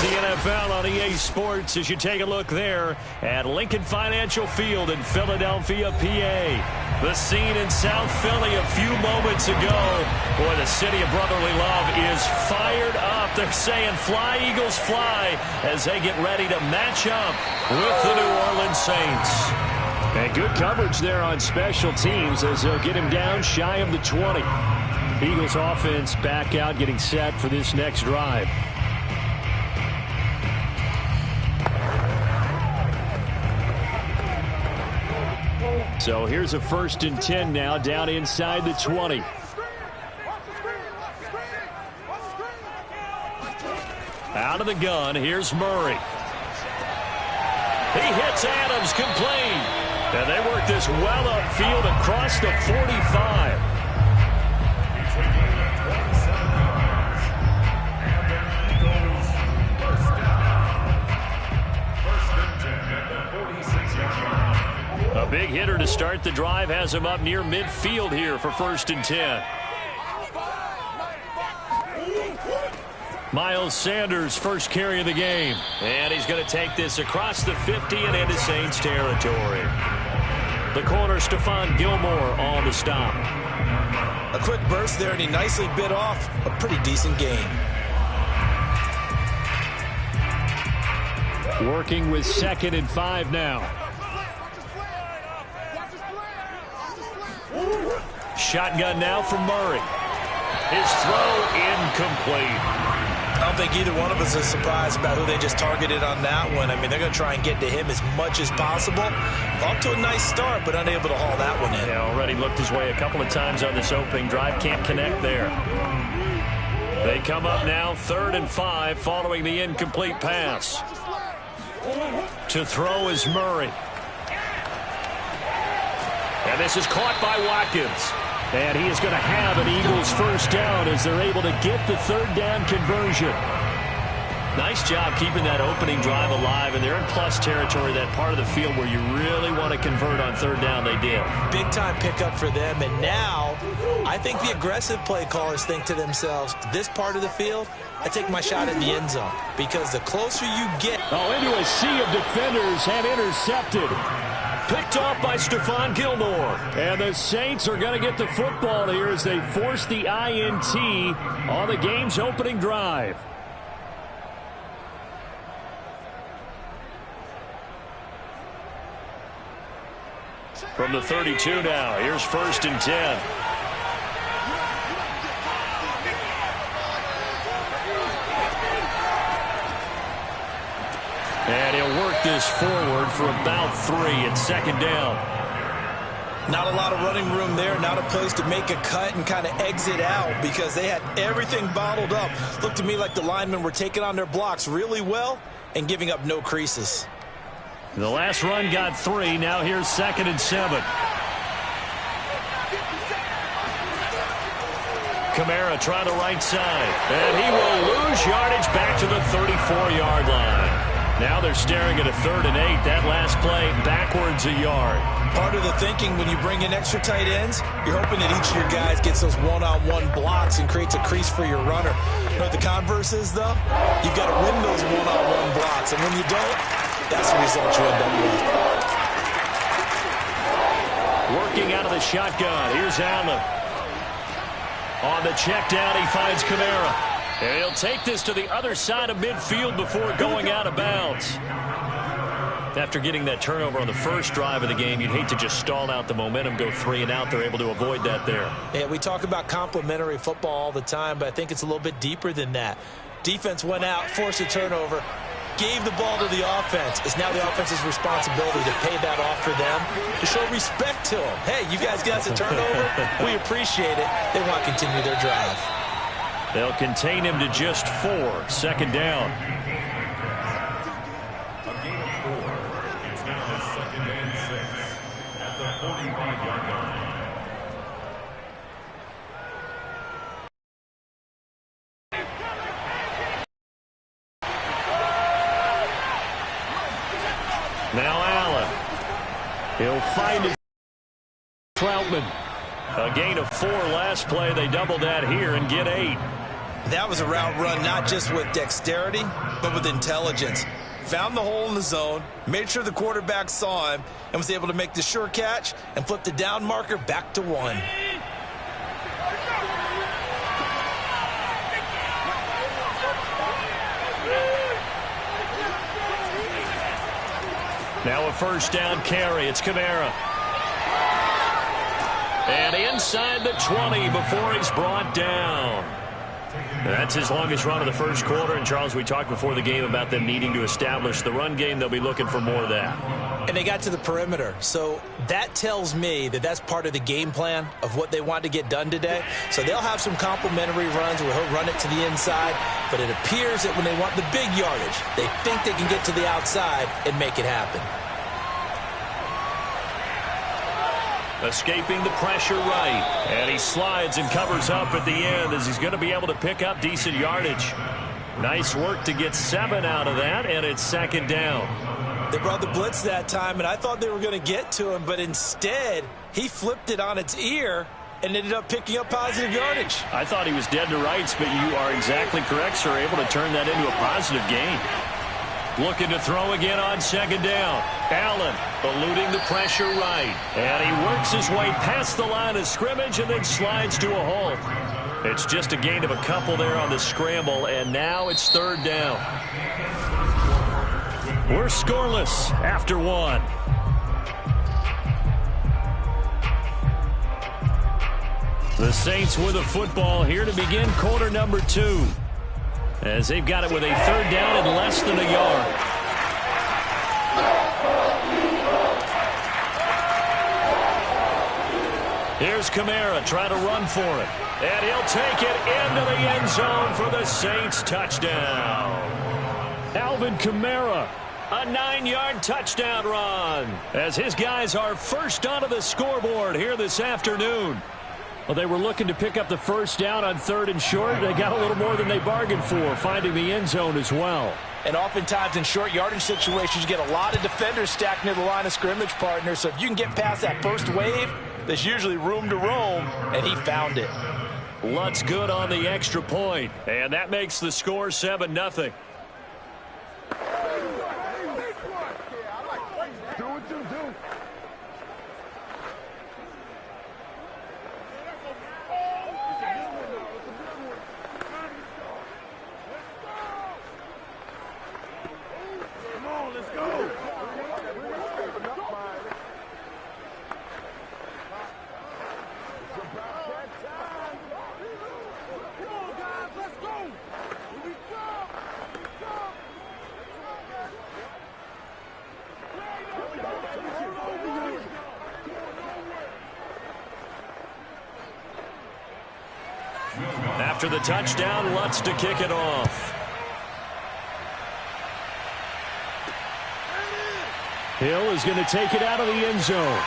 The NFL on EA Sports as you take a look there at Lincoln Financial Field in Philadelphia, PA. The scene in South Philly a few moments ago. Boy, the city of brotherly love is fired up. They're saying fly, Eagles, fly as they get ready to match up with the New Orleans Saints. And good coverage there on special teams as they'll get him down shy of the 20. Eagles offense back out getting set for this next drive. So here's a 1st and 10 now down inside the 20. Out of the gun, here's Murray. He hits Adams complete. And they work this well upfield across the 45. A big hitter to start the drive has him up near midfield here for 1st and 10. Miles Sanders, first carry of the game. And he's going to take this across the 50 and into Saints territory. The corner, Stephon Gilmore, on the stop. A quick burst there, and he nicely bit off a pretty decent gain. Working with 2nd and 5 now. Shotgun now from Murray. His throw incomplete. I don't think either one of us is surprised about who they just targeted on that one. I mean, they're going to try and get to him as much as possible. Off to a nice start, but unable to haul that one in. Yeah, already looked his way a couple of times on this opening drive. Can't connect there. They come up now 3rd and 5 following the incomplete pass. To throw is Murray. And this is caught by Watkins. And he is going to have an Eagles first down as they're able to get the 3rd down conversion. Nice job keeping that opening drive alive, and they're in plus territory, that part of the field where you really want to convert on 3rd down. They did. Big-time pickup for them, and now I think the aggressive play callers think to themselves, this part of the field, I take my shot in the end zone, because the closer you get. Oh, into a sea of defenders and intercepted. Picked off by Stephon Gilmore. And the Saints are going to get the football here as they force the INT on the game's opening drive. From the 32 now, here's 1st and 10. And he'll work this forward for about 3 at 2nd down. Not a lot of running room there, not a place to make a cut and kind of exit out because they had everything bottled up. Looked to me like the linemen were taking on their blocks really well and giving up no creases. The last run got 3. Now here's 2nd and 7. Kamara trying the right side. And he will lose yardage back to the 34-yard line. Now they're staring at a 3rd and 8. That last play backwards a yard. Part of the thinking when you bring in extra tight ends, you're hoping that each of your guys gets those one-on-one blocks and creates a crease for your runner. You know what the converse is, though? You've got to win those one-on-one blocks. And when you don't, that's the result you end up with. Working out of the shotgun. Here's Allen. On the check down, he finds Kamara. And he'll take this to the other side of midfield before going out of bounds. After getting that turnover on the first drive of the game, you'd hate to just stall out the momentum, go 3 and out. They're able to avoid that there. Yeah, we talk about complementary football all the time, but I think it's a little bit deeper than that. Defense went out, forced a turnover, gave the ball to the offense. It's now the offense's responsibility to pay that off for them, to show respect to them. Hey, you guys got us a turnover. We appreciate it. They want to continue their drive. They'll contain him to just 4. 2nd down. A gain of 4. It's now 2nd and 6 at the 45-yard line. Now Allen. He'll find his Troutman. A gain of 4 last play. They double that here and get 8. That was a route run not just with dexterity, but with intelligence. Found the hole in the zone, made sure the quarterback saw him, and was able to make the sure catch and flip the down marker back to 1. Now a 1st down carry. It's Kamara. And inside the 20 before he's brought down. That's his longest run of the first quarter. And, Charles, we talked before the game about them needing to establish the run game. They'll be looking for more of that. And they got to the perimeter. So that tells me that that's part of the game plan of what they want to get done today. So they'll have some complimentary runs where he'll run it to the inside. But it appears that when they want the big yardage, they think they can get to the outside and make it happen. Escaping the pressure right. And he slides and covers up at the end as he's going to be able to pick up decent yardage. Nice work to get 7 out of that, and it's 2nd down. They brought the blitz that time, and I thought they were going to get to him, but instead he flipped it on its ear and ended up picking up positive yardage. I thought he was dead to rights, but you are exactly correct, sir. Able to turn that into a positive gain. Looking to throw again on 2nd down. Allen eluding the pressure right. And he works his way past the line of scrimmage and then slides to a halt. It's just a gain of a couple there on the scramble, and now it's 3rd down. We're scoreless after 1. The Saints with a football here to begin quarter number 2. As they've got it with a 3rd down and less than a yard. Here's Kamara trying to run for it. And he'll take it into the end zone for the Saints touchdown. Alvin Kamara, a 9-yard touchdown run. As his guys are first onto the scoreboard here this afternoon. Well, they were looking to pick up the first down on 3rd and short. They got a little more than they bargained for, finding the end zone as well. And oftentimes in short yardage situations, you get a lot of defenders stacked near the line of scrimmage, partner. So if you can get past that first wave, there's usually room to roam, and he found it. Lutz good on the extra point, and that makes the score 7-0. After the touchdown, Lutz to kick it off. Hill is going to take it out of the end zone.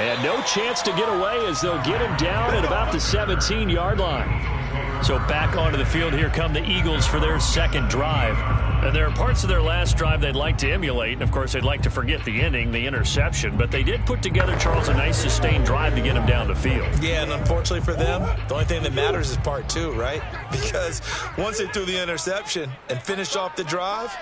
And no chance to get away as they'll get him down at about the 17-yard line. So back onto the field here come the Eagles for their second drive. And there are parts of their last drive they'd like to emulate. And, of course, they'd like to forget the inning, the interception. But they did put together, Charles, a nice sustained drive to get him down the field. Yeah, and unfortunately for them, the only thing that matters is part 2, right? Because once they threw the interception and finished off the drive,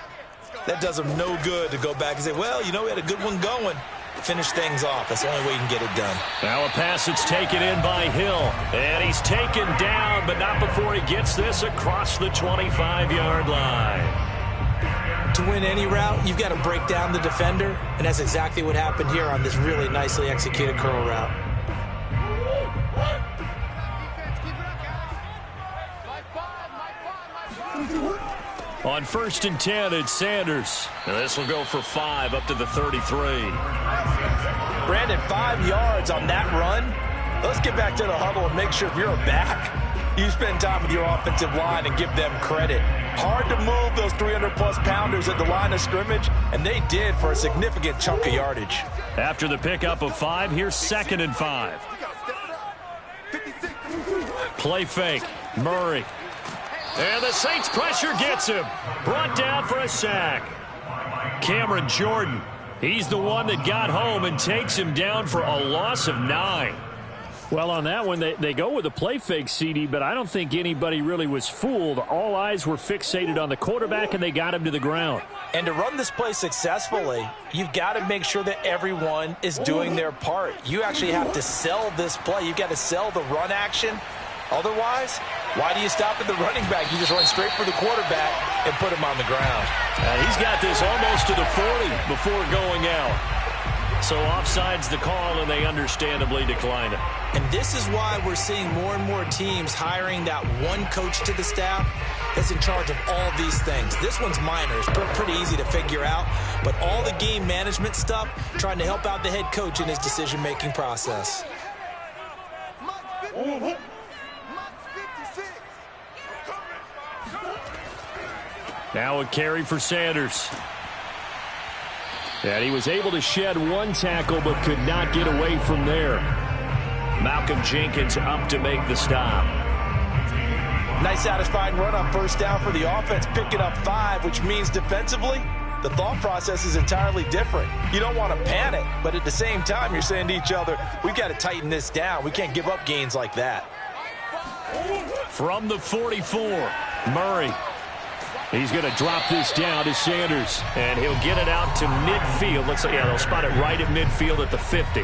that does them no good to go back and say, well, you know, we had a good one going. Finish things off. That's the only way you can get it done. Now a pass that's taken in by Hill. And he's taken down, but not before he gets this across the 25-yard line. To win any route, you've got to break down the defender, and that's exactly what happened here on this really nicely executed curl route. On 1st and 10, it's Sanders. And this will go for 5 up to the 33. Brandon, 5 yards on that run. Let's get back to the huddle and make sure if you're a back, you spend time with your offensive line and give them credit. Hard to move those 300-plus pounders at the line of scrimmage, and they did for a significant chunk of yardage. After the pickup of 5, here's 2nd and 5. Play fake. Murray. And the Saints pressure gets him. Brought down for a sack. Cameron Jordan. He's the one that got home and takes him down for a loss of 9. Well, on that one, they go with a play fake, CD, but I don't think anybody really was fooled. All eyes were fixated on the quarterback, and they got him to the ground. And to run this play successfully, you've got to make sure that everyone is doing their part. You actually have to sell this play. You've got to sell the run action. Otherwise, why do you stop at the running back? You just run straight for the quarterback and put him on the ground. He's got this almost to the 40 before going out. So offside's the call, and they understandably decline it. And this is why we're seeing more and more teams hiring that one coach to the staff that's in charge of all these things. This one's minor. It's pretty easy to figure out. But all the game management stuff, trying to help out the head coach in his decision-making process. Now a carry for Sanders. And he was able to shed one tackle but could not get away from there. Malcolm Jenkins up to make the stop. Nice satisfying run on 1st down for the offense, picking up 5, which means defensively, the thought process is entirely different. You don't want to panic, but at the same time, you're saying to each other, we've got to tighten this down. We can't give up gains like that. From the 44, Murray. He's going to drop this down to Sanders, and he'll get it out to midfield. Looks like, yeah, they'll spot it right at midfield at the 50.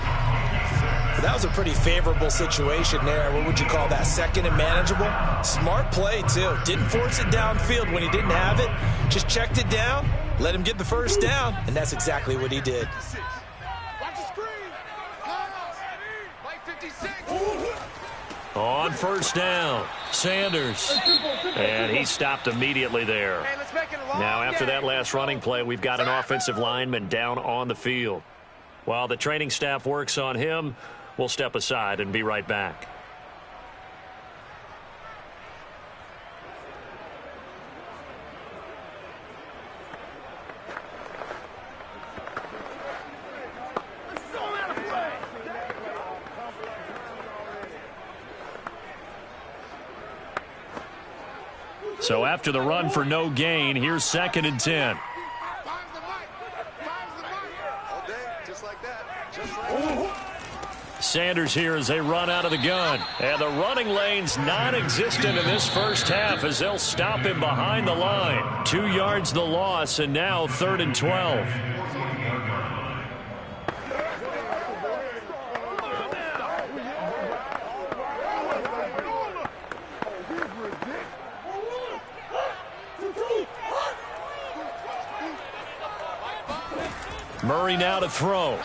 That was a pretty favorable situation there. What would you call that? 2nd and manageable? Smart play, too. Didn't force it downfield when he didn't have it. Just checked it down, let him get the 1st down, and that's exactly what he did. On first down, Sanders. And he stopped immediately there. Now, after that last running play, we've got an offensive lineman down on the field. While the training staff works on him, we'll step aside and be right back. So after the run for no gain, here's 2nd and 10. Sanders here as they run out of the gun. And the running lane's non-existent in this first half as they'll stop him behind the line. 2 yards the loss, and now 3rd and 12. Murray now to throw.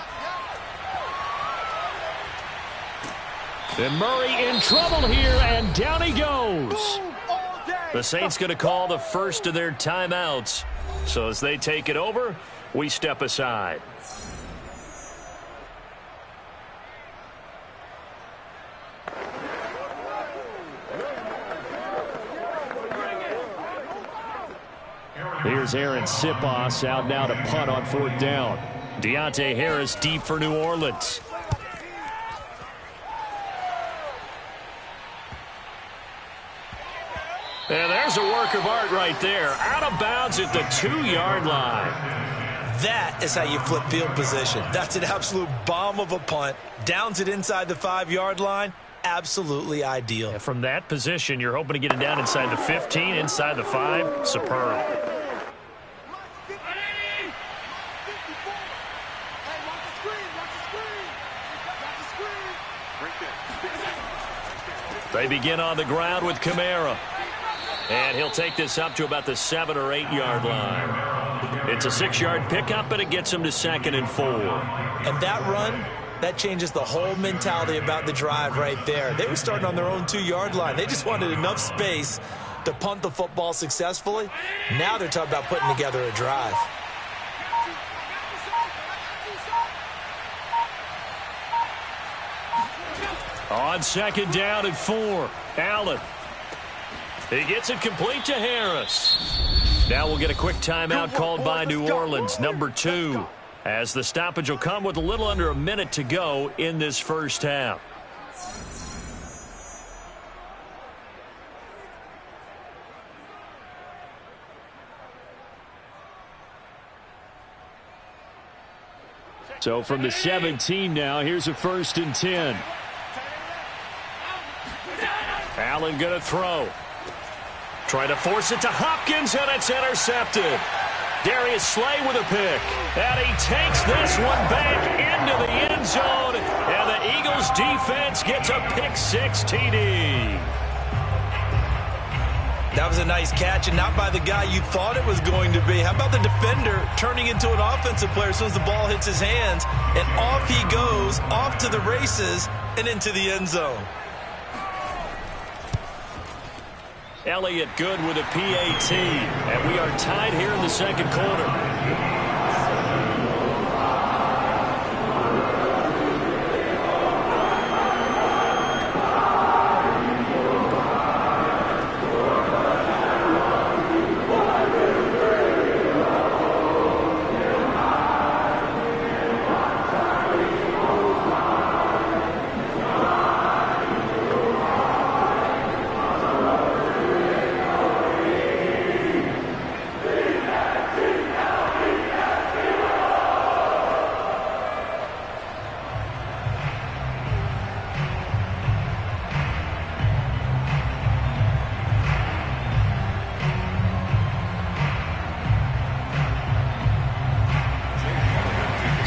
And Murray in trouble here, and down he goes. The Saints going to call the first of their timeouts. So as they take it over, we step aside. Here's Aaron Sipos out now to punt on 4th down. Deontay Harris deep for New Orleans. And there's a work of art right there. Out of bounds at the 2-yard line. That is how you flip field position. That's an absolute bomb of a punt. Downs it inside the 5-yard line. Absolutely ideal. And from that position, you're hoping to get it down inside the 15, inside the 5. Superb. They begin on the ground with Kamara. And he'll take this up to about the 7 or 8 yard line. It's a 6-yard pickup, but it gets him to 2nd and 4. And that run, that changes the whole mentality about the drive right there. They were starting on their own 2-yard line. They just wanted enough space to punt the football successfully. Now they're talking about putting together a drive. On 2nd down and 4, Allen. He gets it complete to Harris. Now we'll get a quick timeout called by New Orleans, number 2, as the stoppage will come with a little under a minute to go in this first half. So from the 17 now, here's a 1st and 10. Allen going to throw. Trying to force it to Hopkins, and it's intercepted. Darius Slay with a pick. And he takes this one back into the end zone. And the Eagles defense gets a pick-6 TD. That was a nice catch, and not by the guy you thought it was going to be. How about the defender turning into an offensive player as soon as the ball hits his hands, and off he goes, off to the races, and into the end zone. Elliott good with a PAT, and we are tied here in the 2nd quarter.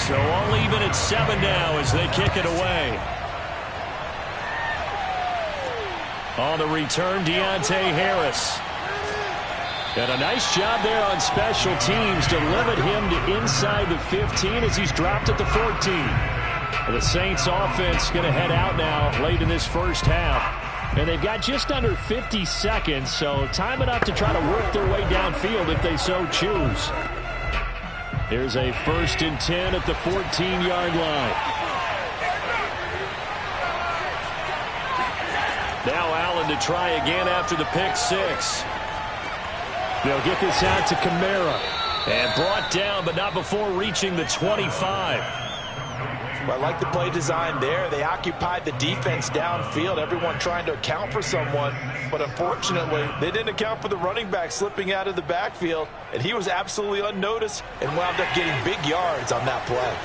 So all even at 7 now as they kick it away. On the return, Deontay Harris. And a nice job there on special teams to limit him to inside the 15 as he's dropped at the 14. The Saints offense going to head out now late in this first half. And they've got just under 50 seconds, so time enough to try to work their way downfield if they so choose. Here's a 1st and 10 at the 14-yard line. Now Allen to try again after the pick-6. They'll get this out to Kamara. And brought down, but not before reaching the 25. I like the play design there. They occupied the defense downfield, everyone trying to account for someone. But unfortunately, they didn't account for the running back slipping out of the backfield. And he was absolutely unnoticed and wound up getting big yards on that play.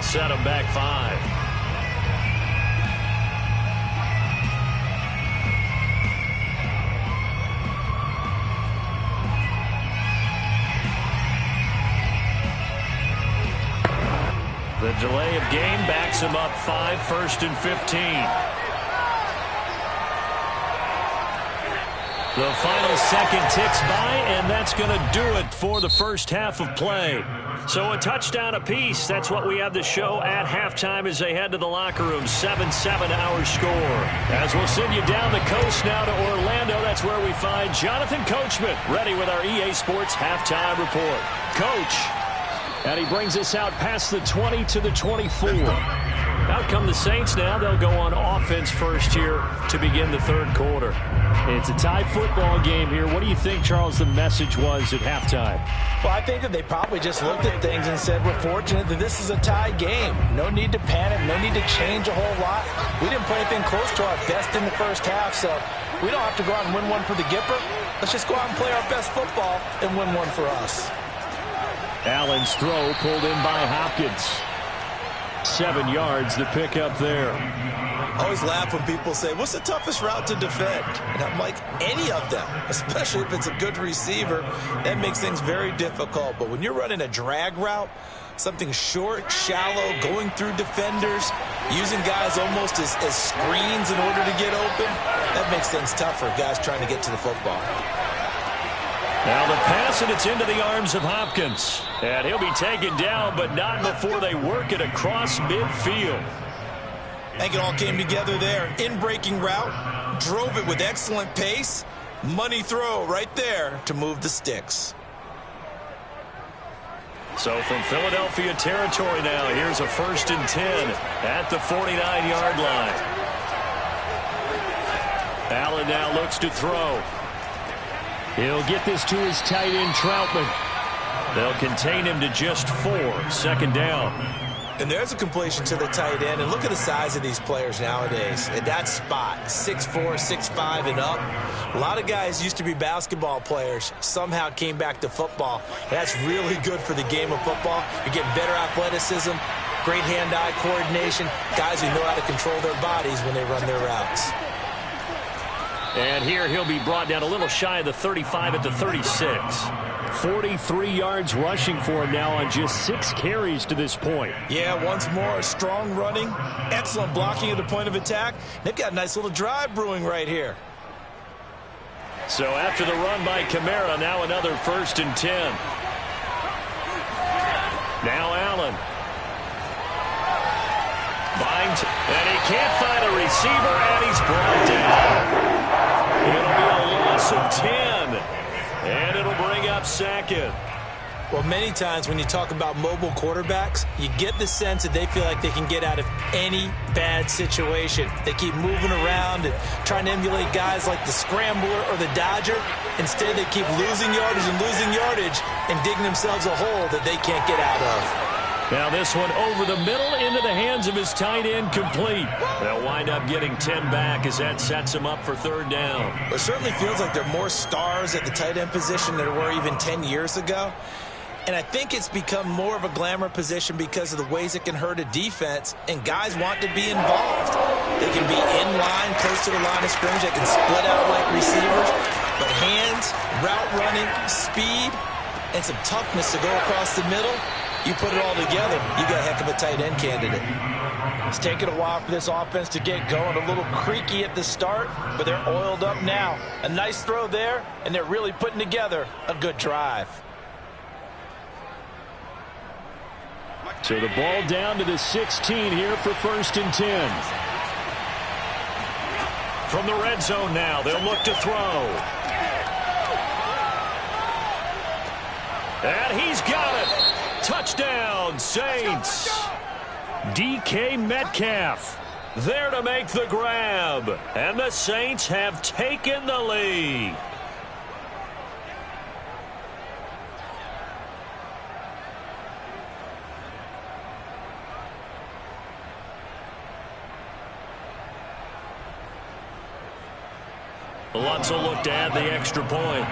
Set him back 5. The delay of game backs him up 5, 1st and 15. The final second ticks by, and that's going to do it for the first half of play. So a touchdown apiece. That's what we have the show at halftime as they head to the locker room. 7-7 our score. As we'll send you down the coast now to Orlando, that's where we find Jonathan Coachman ready with our EA Sports halftime report. Coach, and he brings us out past the 20 to the 24. Out come the Saints now. They'll go on offense first here to begin the third quarter. It's a tie football game here. What do you think, Charles, the message was at halftime? Well, I think that they probably just looked at things and said, we're fortunate that this is a tie game. No need to panic. No need to change a whole lot. We didn't play anything close to our best in the first half, so we don't have to go out and win one for the Gipper. Let's just go out and play our best football and win one for us. Allen's throw pulled in by Hopkins. 7 yards to pick up there. I always laugh when people say, what's the toughest route to defend? And I'm like, any of them, especially if it's a good receiver. That makes things very difficult. But when you're running a drag route, something short, shallow, going through defenders, using guys almost as screens in order to get open, that makes things tougher, guys trying to get to the football. Now the pass, and it's into the arms of Hopkins. And he'll be taken down, but not before they work it across midfield. I think it all came together there. In-breaking route, drove it with excellent pace. Money throw right there to move the sticks. So from Philadelphia territory now, here's a 1st and 10 at the 49-yard line. Allen now looks to throw. He'll get this to his tight end, Troutman. They'll contain him to just 4. 2nd down. And there's a completion to the tight end. And look at the size of these players nowadays. At that spot, 6'4", 6'5", and up. A lot of guys used to be basketball players, somehow came back to football. And that's really good for the game of football. You're getting better athleticism, great hand-eye coordination, guys who know how to control their bodies when they run their routes. And here he'll be brought down a little shy of the 35 at the 36. 43 yards rushing for him now on just 6 carries to this point. Yeah, once more, strong running, excellent blocking at the point of attack. They've got a nice little drive brewing right here. So after the run by Kamara, now another 1st and 10. Now Allen. And he can't find a receiver, and he's brought down. It'll be a loss of 10, and it'll bring up 2nd. Well, many times when you talk about mobile quarterbacks, you get the sense that they feel like they can get out of any bad situation. They keep moving around and trying to emulate guys like the Scrambler or the Dodger. Instead, they keep losing yardage and digging themselves a hole that they can't get out of. Now this one over the middle into the hands of his tight end, complete. They'll wind up getting 10 back as that sets him up for 3rd down. It certainly feels like there are more stars at the tight end position than there were even 10 years ago. And I think it's become more of a glamour position because of the ways it can hurt a defense, and guys want to be involved. They can be in line, close to the line of scrimmage. They can split out like receivers. But hands, route running, speed, and some toughness to go across the middle, You put it all together, you got a heck of a tight end candidate. It's taken a while for this offense to get going. A little creaky at the start, but they're oiled up now. A nice throw there, and they're really putting together a good drive. So the ball down to the 16 here for 1st and 10. From the red zone now, they'll look to throw. And he's got it. Touchdown, Saints. DK Metcalf there to make the grab. And the Saints have taken the lead. Lutz will look to add the extra point.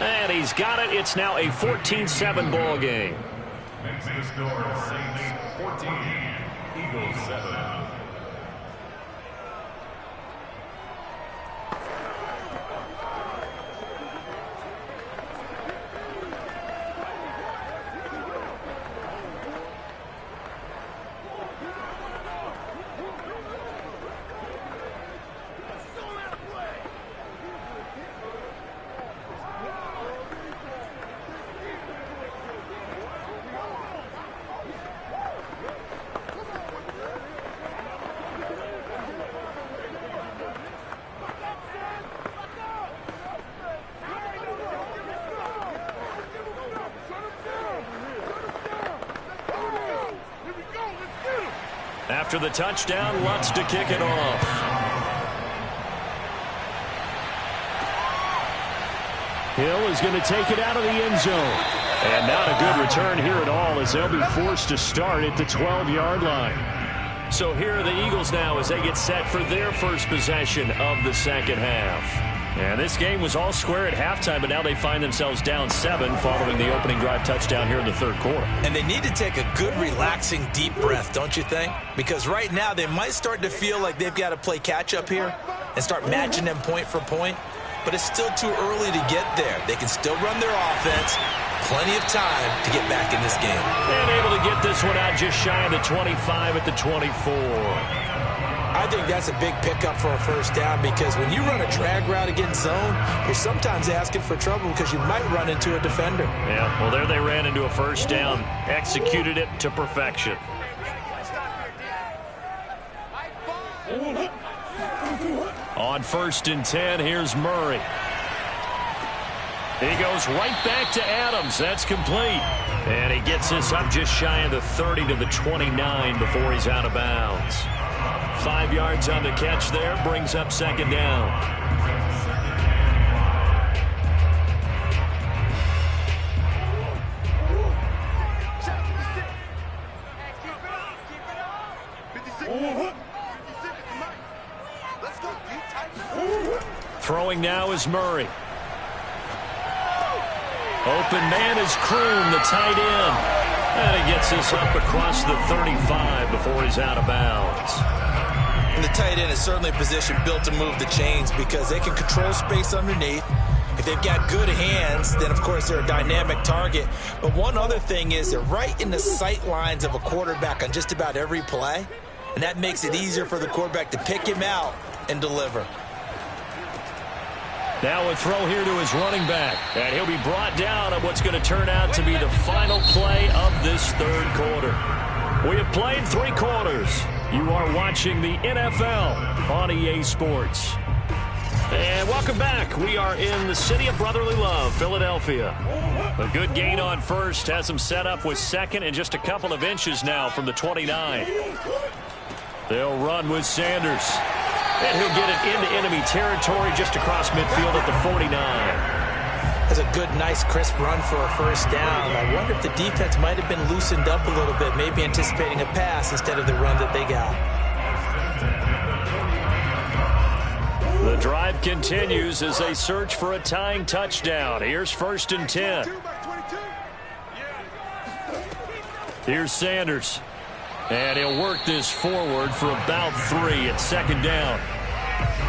And he's got it. It's now a 14-7 ball game. Makes the score Saints 14, Eagles 7. After the touchdown, Lutz to kick it off. Hill is going to take it out of the end zone. And not a good return here at all, as they'll be forced to start at the 12-yard line. So here are the Eagles now as they get set for their first possession of the second half. And this game was all square at halftime, but now they find themselves down 7 following the opening drive touchdown here in the third quarter. And they need to take a good, relaxing, deep breath, don't you think? Because right now they might start to feel like they've got to play catch-up here and start matching them point for point. But it's still too early to get there. They can still run their offense. Plenty of time to get back in this game. And able to get this one out just shy of the 25 at the 24. I think that's a big pickup for a first down, because when you run a drag route against zone, you're sometimes asking for trouble because you might run into a defender. Yeah, well, there they ran into a first down. Executed it to perfection. On 1st and 10, here's Murray. He goes right back to Adams. That's complete. And he gets this up just shy of the 30 to the 29 before he's out of bounds. 5 yards on the catch there, brings up second down. Throwing now is Murray. Open man is Kroon, the tight end. And he gets this up across the 35 before he's out of bounds. And the tight end is certainly a position built to move the chains because they can control space underneath. If they've got good hands, then of course they're a dynamic target. But one other thing is they're right in the sight lines of a quarterback on just about every play. And that makes it easier for the quarterback to pick him out and deliver. Now a throw here to his running back. And he'll be brought down on what's going to turn out to be the final play of this third quarter. We have played 3 quarters. You are watching the NFL on EA Sports. And welcome back. We are in the city of brotherly love, Philadelphia. A good gain on first. Has them set up with second and just a couple of inches now from the 29. They'll run with Sanders. And he'll get it into enemy territory just across midfield at the 49. That's a good, nice, crisp run for a first down. I wonder if the defense might have been loosened up a little bit, maybe anticipating a pass instead of the run that they got. The drive continues as they search for a tying touchdown. Here's 1st and 10. Here's Sanders. And he'll work this forward for about 3 at second down.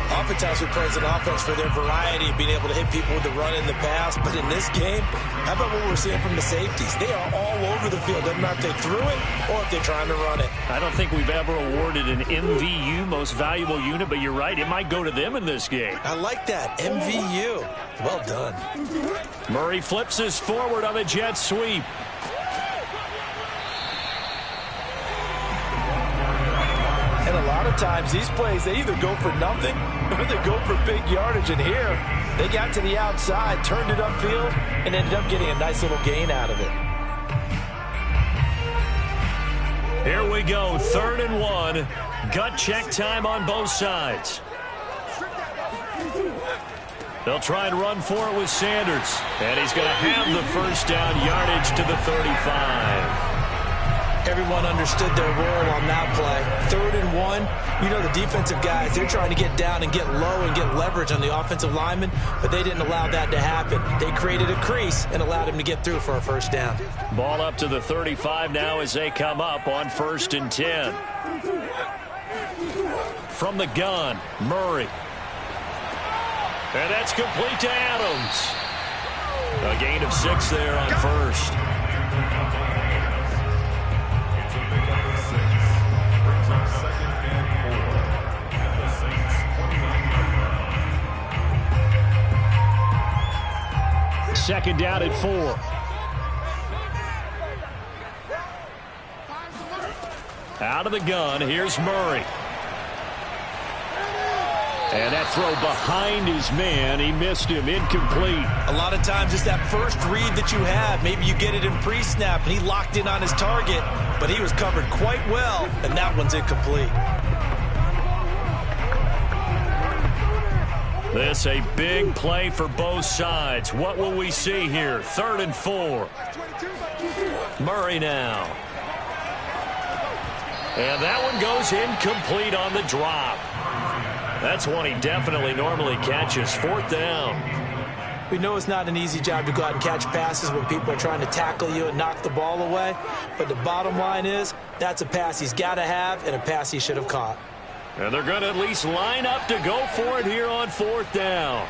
Oftentimes we praise an offense for their variety, being able to hit people with the run and the pass. But in this game, how about what we're seeing from the safeties? They are all over the field. Doesn't matter if they threw it or if they're trying to run it. I don't think we've ever awarded an MVU, most valuable unit, but you're right. It might go to them in this game. I like that. MVU. Well done. Murray flips his forward on the jet sweep. And a lot of times these plays, they either go for nothing or they go for big yardage. And here, they got to the outside, turned it upfield, and ended up getting a nice little gain out of it. Here we go, 3rd and 1. Gut check time on both sides. They'll try and run for it with Sanders. And he's going to have the first down, yardage to the 35. Everyone understood their role on that play. 3rd and 1. You know the defensive guys, they're trying to get down and get low and get leverage on the offensive lineman, but they didn't allow that to happen. They created a crease and allowed him to get through for a first down. Ball up to the 35 now as they come up on 1st and 10. From the gun, Murray. And that's complete to Adams. A gain of 6 there on 1st. Second down at 4. Out of the gun, here's Murray. And that throw behind his man, he missed him, incomplete. A lot of times it's that first read that you have. Maybe you get it in pre-snap, and he locked in on his target, but he was covered quite well, and that one's incomplete. This a big play for both sides. What will we see here? 3rd and 4. Murray now. And that one goes incomplete on the drop. That's one he definitely normally catches. 4th down. We know it's not an easy job to go out and catch passes when people are trying to tackle you and knock the ball away. But the bottom line is, that's a pass he's got to have and a pass he should have caught. And they're going to at least line up to go for it here on 4th down.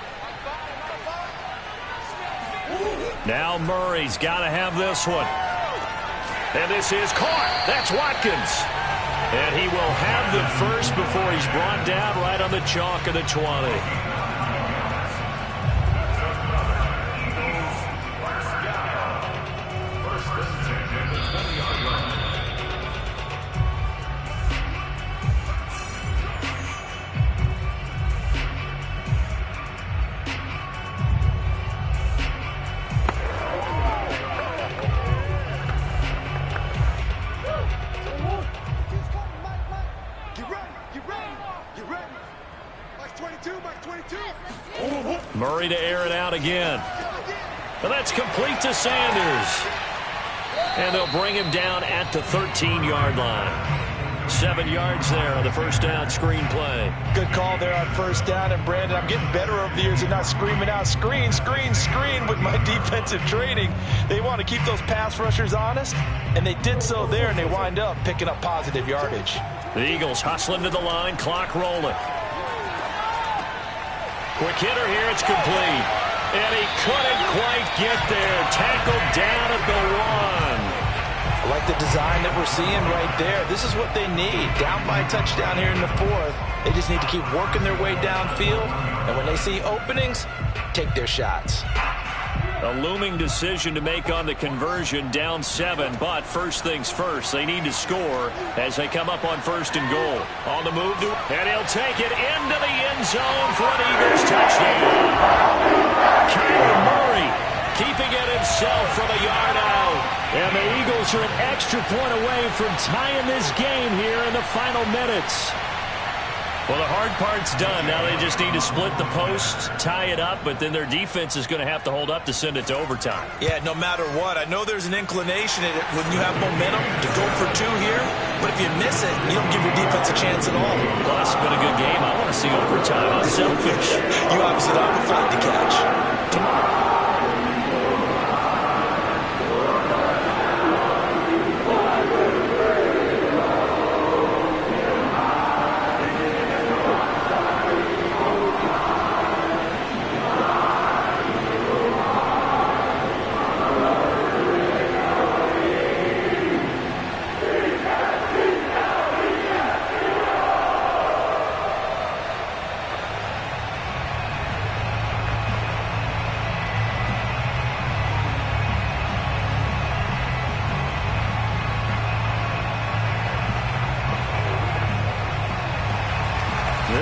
Now Murray's got to have this one. And this is caught. That's Watkins. And he will have the first before he's brought down right on the chalk of the 20. Murray to air it out again. And that's complete to Sanders. And they'll bring him down at the 13-yard line. 7 yards there on the first down screen play. Good call there on first down. And, Brandon, I'm getting better over the years and not screaming out, screen, screen, screen with my defensive training. They want to keep those pass rushers honest, and they did so there, and they wind up picking up positive yardage. The Eagles hustling to the line, clock rolling. Quick hitter here, it's complete. And he couldn't quite get there. Tackled down at the 1. I like the design that we're seeing right there. This is what they need. Down by a touchdown here in the 4th. They just need to keep working their way downfield. And when they see openings, take their shots. A looming decision to make on the conversion, down 7. But first things first, they need to score as they come up on 1st and goal. On the move, and he'll take it into the end zone for an Eagles touchdown. Kyler Murray keeping it himself from a yard out. And the Eagles are an extra point away from tying this game here in the final minutes. Well, the hard part's done. Now they just need to split the posts, tie it up, but then their defense is going to have to hold up to send it to overtime. Yeah, no matter what. I know there's an inclination in it when you have momentum to go for 2 here, but if you miss it, you don't give your defense a chance at all. Well, it's been a good game. I want to see overtime. I'm selfish. You obviously don't have a fight to catch. Tomorrow.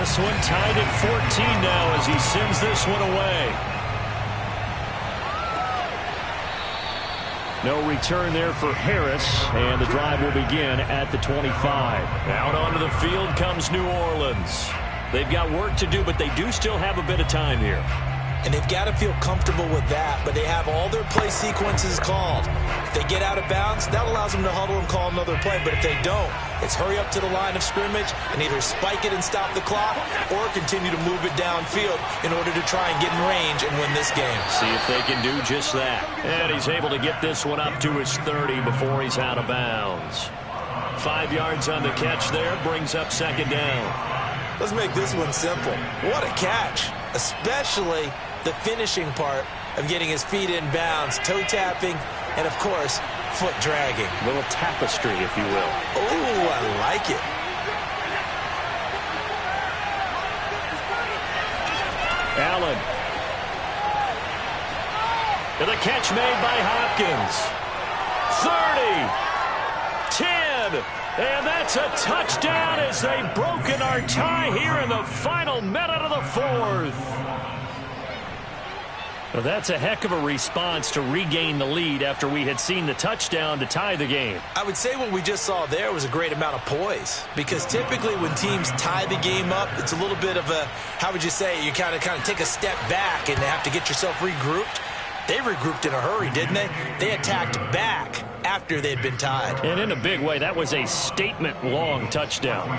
this one tied at 14 now as he sends this one away. No return there for Harris, and the drive will begin at the 25. Out onto the field comes New Orleans. They've got work to do, but they do still have a bit of time here. And they've got to feel comfortable with that, but they have all their play sequences called. If they get out of bounds, that allows them to huddle and call another play. But if they don't, it's hurry up to the line of scrimmage and either spike it and stop the clock or continue to move it downfield in order to try and get in range and win this game. See if they can do just that. And he's able to get this one up to his 30 before he's out of bounds. 5 yards on the catch there, brings up second down. Let's make this one simple. What a catch, especially the finishing part of getting his feet in bounds, toe tapping, and of course, foot dragging. A little tapestry, if you will. Oh, I like it. Allen. And the catch made by Hopkins. 30. 10. And that's a touchdown as they've broken our tie here in the final minute of the fourth. Well, that's a heck of a response to regain the lead after we had seen the touchdown to tie the game. I would say what we just saw there was a great amount of poise, because typically when teams tie the game up, it's a little bit of a, how would you say, you kind of take a step back and have to get yourself regrouped. They regrouped in a hurry, didn't they? They attacked back after they'd been tied. And in a big way, that was a statement-long touchdown.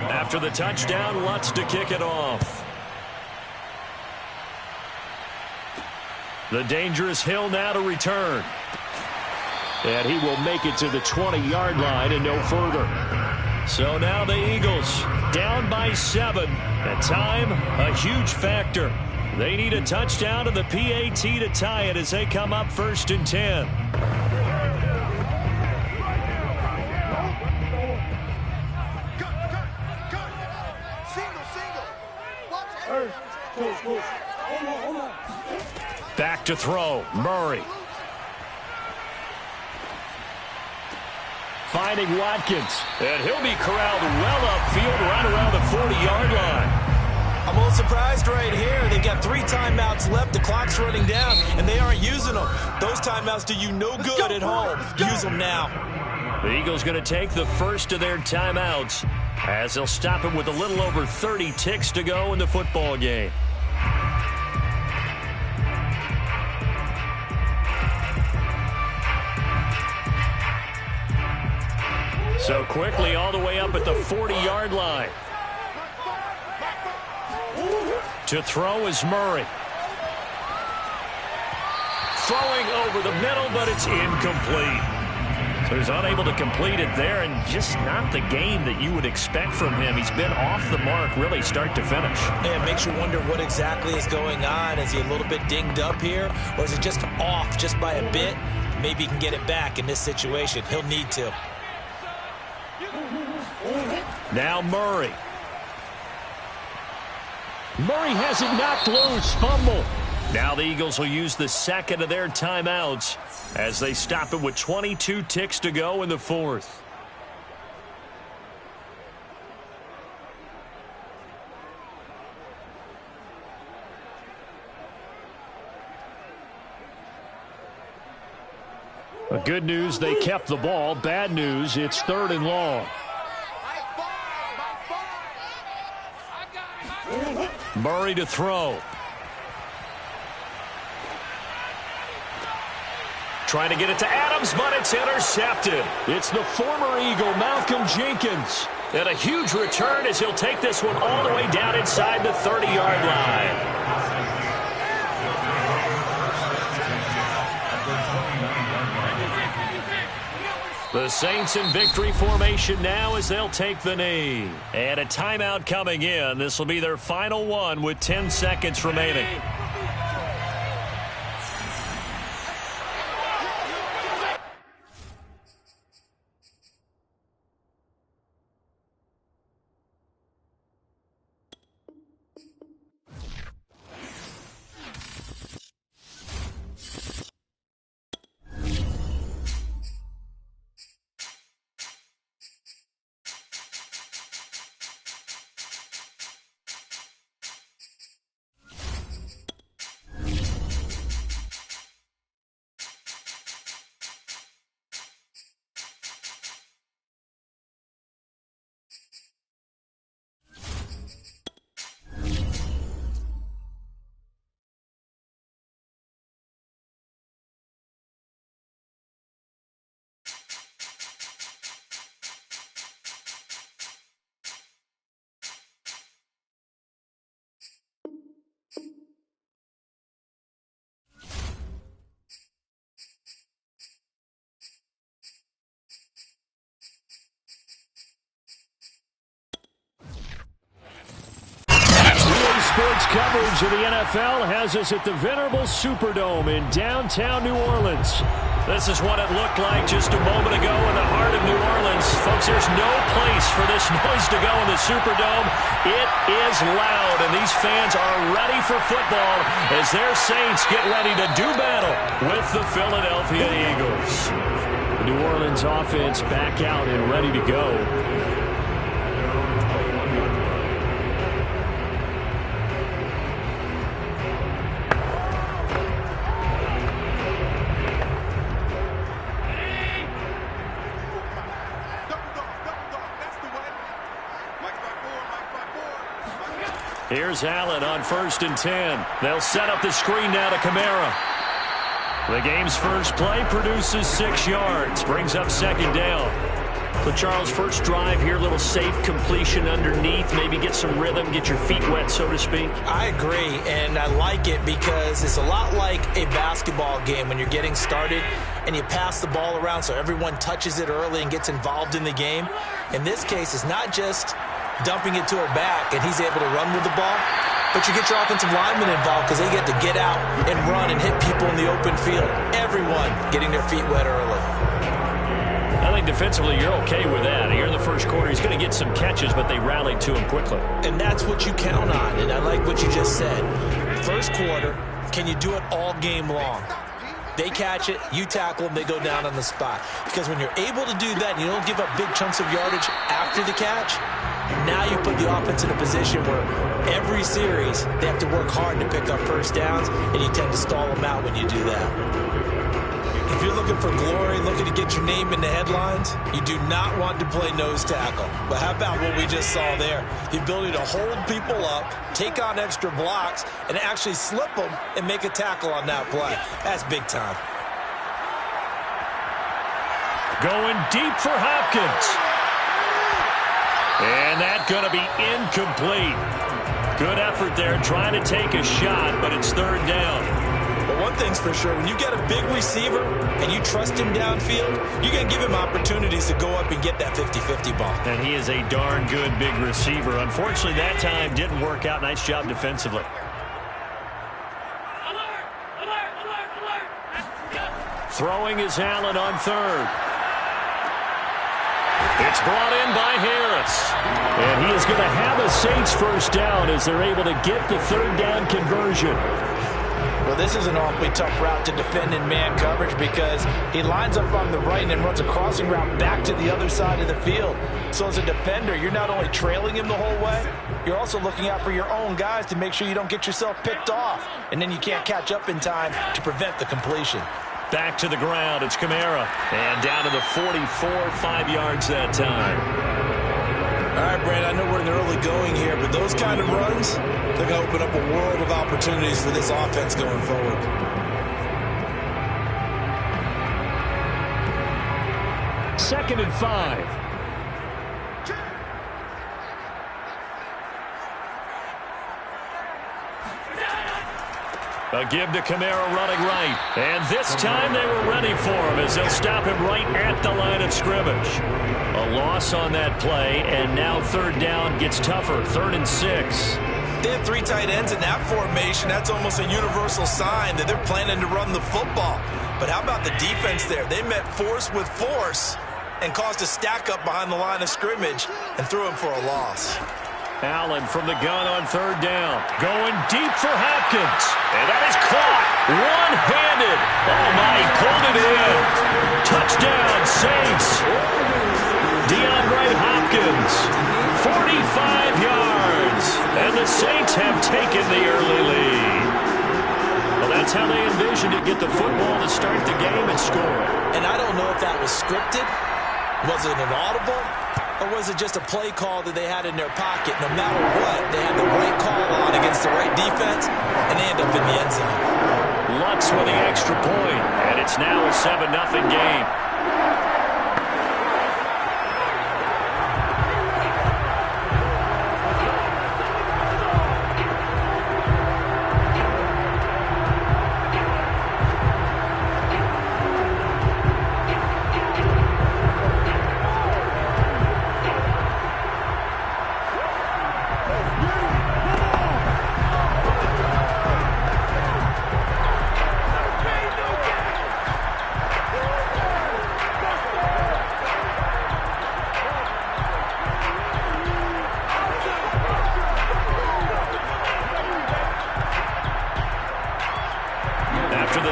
After the touchdown, Lutz to kick it off. The dangerous Hill now to return. And he will make it to the 20-yard line and no further. So now the Eagles down by 7. At time, a huge factor. They need a touchdown to the PAT to tie it as they come up 1st and 10. Back to throw, Murray. Finding Watkins, and he'll be corralled well upfield right around the 40-yard line. I'm a little surprised right here. They've got 3 timeouts left. The clock's running down, and they aren't using them. Those timeouts do you no good at home. Use them now. The Eagles going to take the first of their timeouts as they'll stop it with a little over 30 ticks to go in the football game. So quickly all the way up at the 40-yard line. To throw is Murray. Throwing over the middle, but it's incomplete. So he's unable to complete it there, and just not the game that you would expect from him. He's been off the mark really start to finish. Yeah, it makes you wonder what exactly is going on. Is he a little bit dinged up here, or is it just off just by a bit? Maybe he can get it back in this situation. He'll need to. Now Murray. Murray has it knocked loose. Fumble. Now the Eagles will use the second of their timeouts as they stop it with 22 ticks to go in the fourth. Good news, they kept the ball. Bad news, it's 3rd and long. Murray to throw. Trying to get it to Adams, but it's intercepted. It's the former Eagle, Malcolm Jenkins. And a huge return as he'll take this one all the way down inside the 30-yard line. The Saints in victory formation now as they'll take the knee. And a timeout coming in. This will be their final one with 10 seconds remaining. Sports coverage of the NFL has us at the venerable Superdome in downtown New Orleans. This is what it looked like just a moment ago in the heart of New Orleans. Folks, there's no place for this noise to go in the Superdome. It is loud, and these fans are ready for football as their Saints get ready to do battle with the Philadelphia Eagles. The New Orleans offense back out and ready to go. Here's Allen on 1st and 10. They'll set up the screen now to Kamara. The game's first play produces 6 yards. Brings up 2nd down. So, Charles, first drive here, a little safe completion underneath. Maybe get some rhythm, get your feet wet, so to speak. I agree, and I like it because it's a lot like a basketball game when you're getting started and you pass the ball around so everyone touches it early and gets involved in the game. In this case, it's not just dumping it to a back and he's able to run with the ball, but you get your offensive linemen involved because they get to get out and run and hit people in the open field. Everyone getting their feet wet early. I think defensively you're okay with that. Here in the first quarter, he's going to get some catches, but they rallied to him quickly. And that's what you count on, and I like what you just said. First quarter, can you do it all game long? They catch it, you tackle them, they go down on the spot. Because when you're able to do that and you don't give up big chunks of yardage after the catch, now you put the offense in a position where every series they have to work hard to pick up first downs, and you tend to stall them out when you do that. If you're looking for glory, looking to get your name in the headlines, you do not want to play nose tackle. But how about what we just saw there? The ability to hold people up, take on extra blocks, and actually slip them and make a tackle on that play. That's big time. Going deep for Hopkins. And that's going to be incomplete. Good effort there trying to take a shot, but it's 3rd down. But one thing's for sure, when you got a big receiver and you trust him downfield, you're going to give him opportunities to go up and get that 50-50 ball. And he is a darn good big receiver. Unfortunately, that time didn't work out. Nice job defensively. Throwing is Allen on 3rd. It's brought in by Harris. And he is going to have a Saints first down as they're able to get the 3rd down conversion. Well, this is an awfully tough route to defend in man coverage because he lines up on the right and then runs a crossing route back to the other side of the field. So as a defender, you're not only trailing him the whole way, you're also looking out for your own guys to make sure you don't get yourself picked off. And then you can't catch up in time to prevent the completion. Back to the ground, it's Kamara. And down to the 44, 5 yards that time. All right, Brand, I know we're in the early going here, but those kind of runs, they're going to open up a world of opportunities for this offense going forward. Second and 5. A give to Kamara running right. And this time they were ready for him as they'll stop him right at the line of scrimmage. A loss on that play, and now third down gets tougher. 3rd and 6. They have 3 tight ends in that formation. That's almost a universal sign that they're planning to run the football. But how about the defense there? They met force with force and caused a stack up behind the line of scrimmage and threw him for a loss. Allen from the gun on 3rd down. Going deep for Hopkins. And that is caught. One-handed. Oh, my, he pulled it in. Touchdown, Saints. DeAndre Hopkins. 45 yards. And the Saints have taken the early lead. Well, that's how they envisioned to get the football to start the game and score. And I don't know if that was scripted. Was it an audible? Or was it just a play call that they had in their pocket? No matter what, they had the right call on against the right defense, and they end up in the end zone. Lutz with the extra point, and it's now a 7-0 game.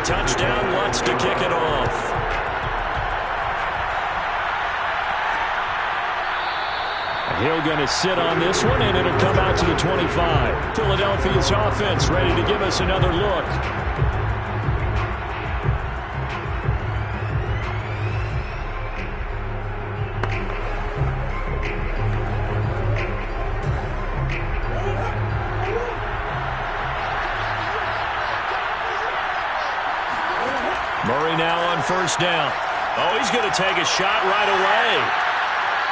Touchdown, Lutz to kick it off. Hill going to sit on this one, and it'll come out to the 25. Philadelphia's offense ready to give us another look. Murray now on 1st down. Oh, he's going to take a shot right away.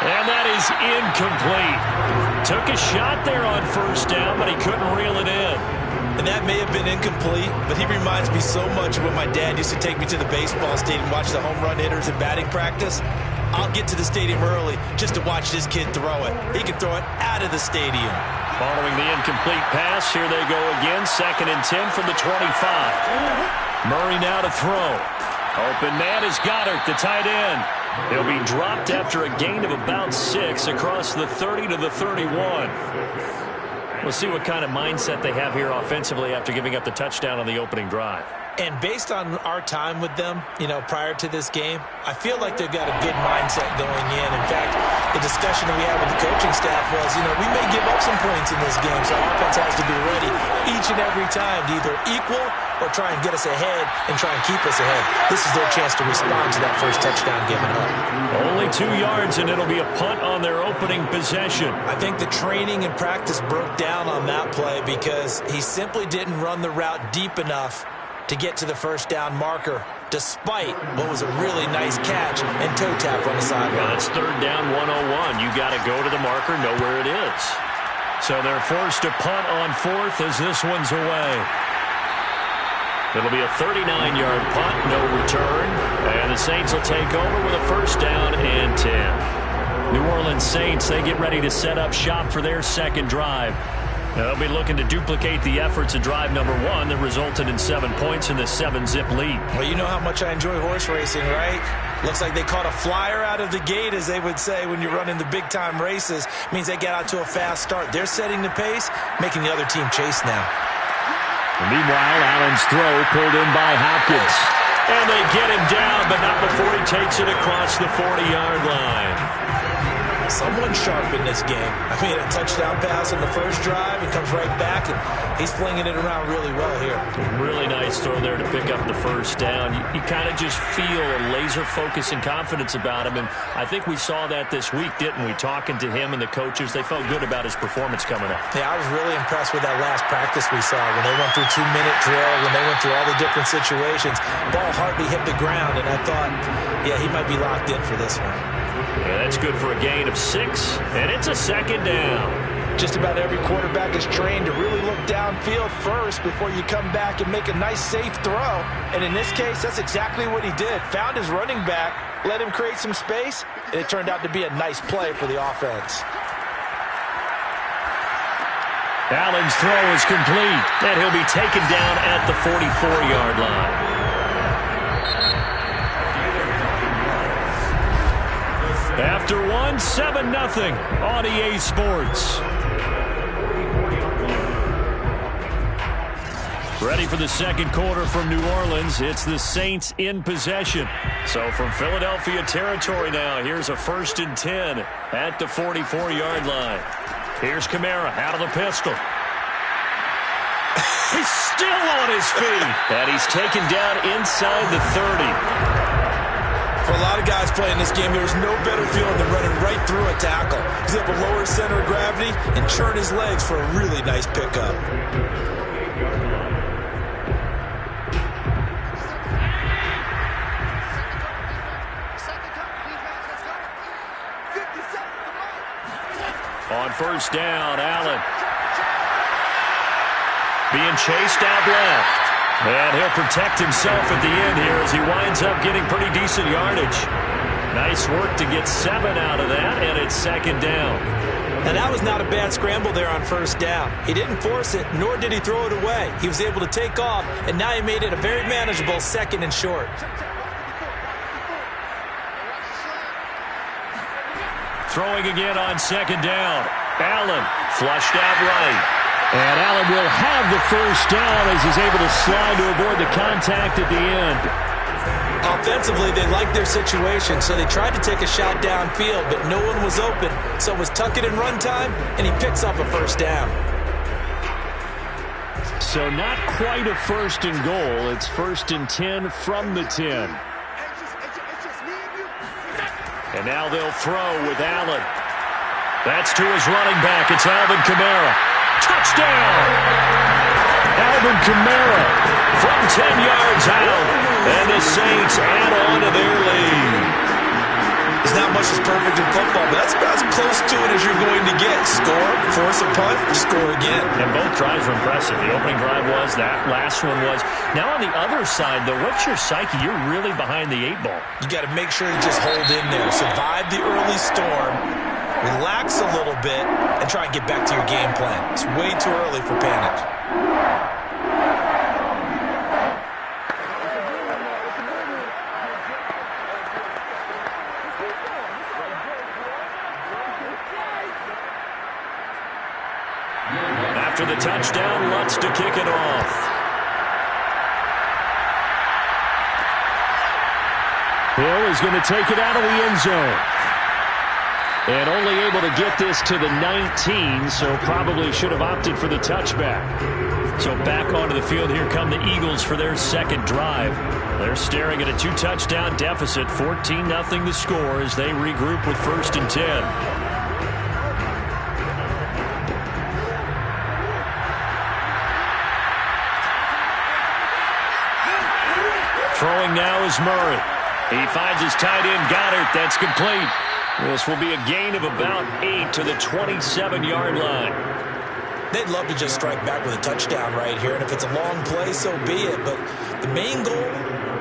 And that is incomplete. Took a shot there on 1st down, but he couldn't reel it in. And that may have been incomplete, but he reminds me so much of when my dad used to take me to the baseball stadium and watch the home run hitters in batting practice. I'll get to the stadium early just to watch this kid throw it. He can throw it out of the stadium. Following the incomplete pass, here they go again. 2nd and 10 from the 25. Murray now to throw. Open man is Goddard, the tight end. He'll be dropped after a gain of about 6 across the 30 to the 31. We'll see what kind of mindset they have here offensively after giving up the touchdown on the opening drive. And based on our time with them, prior to this game, I feel like they've got a good mindset going in. In fact, the discussion that we had with the coaching staff was, we may give up some points in this game, so our offense has to be ready each and every time to either equal or try and get us ahead and try and keep us ahead. This is their chance to respond to that first touchdown given up. Only 2 yards, and it'll be a punt on their opening possession. I think the training and practice broke down on that play because he simply didn't run the route deep enough to get to the first down marker, despite what was a really nice catch and toe tap on the sideline. Well, it's 3rd down 101. You got to go to the marker, know where it is. So they're forced to punt on 4th as this one's away. It'll be a 39-yard punt, no return. And the Saints will take over with a 1st down and 10. New Orleans Saints, they get ready to set up shop for their 2nd drive. They'll be looking to duplicate the efforts of drive number 1 that resulted in 7 points in the 7-zip lead. Well, you know how much I enjoy horse racing, right? Looks like they caught a flyer out of the gate, as they would say when you're running the big-time races. Means they get out to a fast start. They're setting the pace, making the other team chase now. Meanwhile, Allen's throw pulled in by Hopkins. And they get him down, but not before he takes it across the 40-yard line. Someone sharp in this game. I mean, a touchdown pass on the first drive. He comes right back, and he's flinging it around really well here. Really nice throw there to pick up the 1st down. You kind of just feel a laser focus and confidence about him, and I think we saw that this week, didn't we? Talking to him and the coaches, they felt good about his performance coming up. Yeah, I was really impressed with that last practice we saw when they went through 2-minute drill, when they went through all the different situations. Ball hardly hit the ground, and I thought, yeah, he might be locked in for this one. Yeah, that's good for a gain of 6, and it's a 2nd down. Just about every quarterback is trained to really look downfield first before you come back and make a nice, safe throw. And in this case, that's exactly what he did. Found his running back, let him create some space, and it turned out to be a nice play for the offense. Allen's throw is complete, and he'll be taken down at the 44-yard line. After one, 7-0 on EA Sports. Ready for the second quarter from New Orleans. It's the Saints in possession. So from Philadelphia territory now, here's a 1st and 10 at the 44-yard line. Here's Kamara out of the pistol. He's still on his feet. And he's taken down inside the 30. For a lot of guys playing this game, there's no better feeling than running right through a tackle. He's able to lower his center of gravity and churn his legs for a really nice pickup. On 1st down, Allen. Being chased out left. And he'll protect himself at the end here as he winds up getting pretty decent yardage. Nice work to get 7 out of that, and it's 2nd down. And that was not a bad scramble there on 1st down. He didn't force it, nor did he throw it away. He was able to take off, and now he made it a very manageable 2nd and short. Throwing again on 2nd down. Allen flushed out right. And Allen will have the 1st down as he's able to slide to avoid the contact at the end. Offensively, they liked their situation, so they tried to take a shot downfield, but no one was open. So it was tuck it in run time, and he picks up a 1st down. So not quite a 1st and goal. It's 1st and 10 from the 10. And now they'll throw with Allen. That's to his running back. It's Alvin Kamara. Touchdown! Alvin Kamara from 10 yards out. And the Saints add on to their lead. There's not much that's perfect in football, but that's about as close to it as you're going to get. Score, force a punt, score again. And both drives were impressive. The opening drive was, that last one was. Now on the other side, though, what's your psyche? You're really behind the 8 ball. You got to make sure you just hold in there. Survive the early storm. Relax a little bit and try and get back to your game plan. It's way too early for panic. After the touchdown, Lutz to kick it off. Hill is going to take it out of the end zone. And only able to get this to the 19, so probably should have opted for the touchback. So back onto the field, here come the Eagles for their 2nd drive. They're staring at a 2-touchdown deficit, 14-0 the score as they regroup with 1st and 10. Throwing now is Murray. He finds his tight end, Goddard. That's complete. This will be a gain of about 8 to the 27-yard line. They'd love to just strike back with a touchdown right here, and if it's a long play, so be it. But the main goal,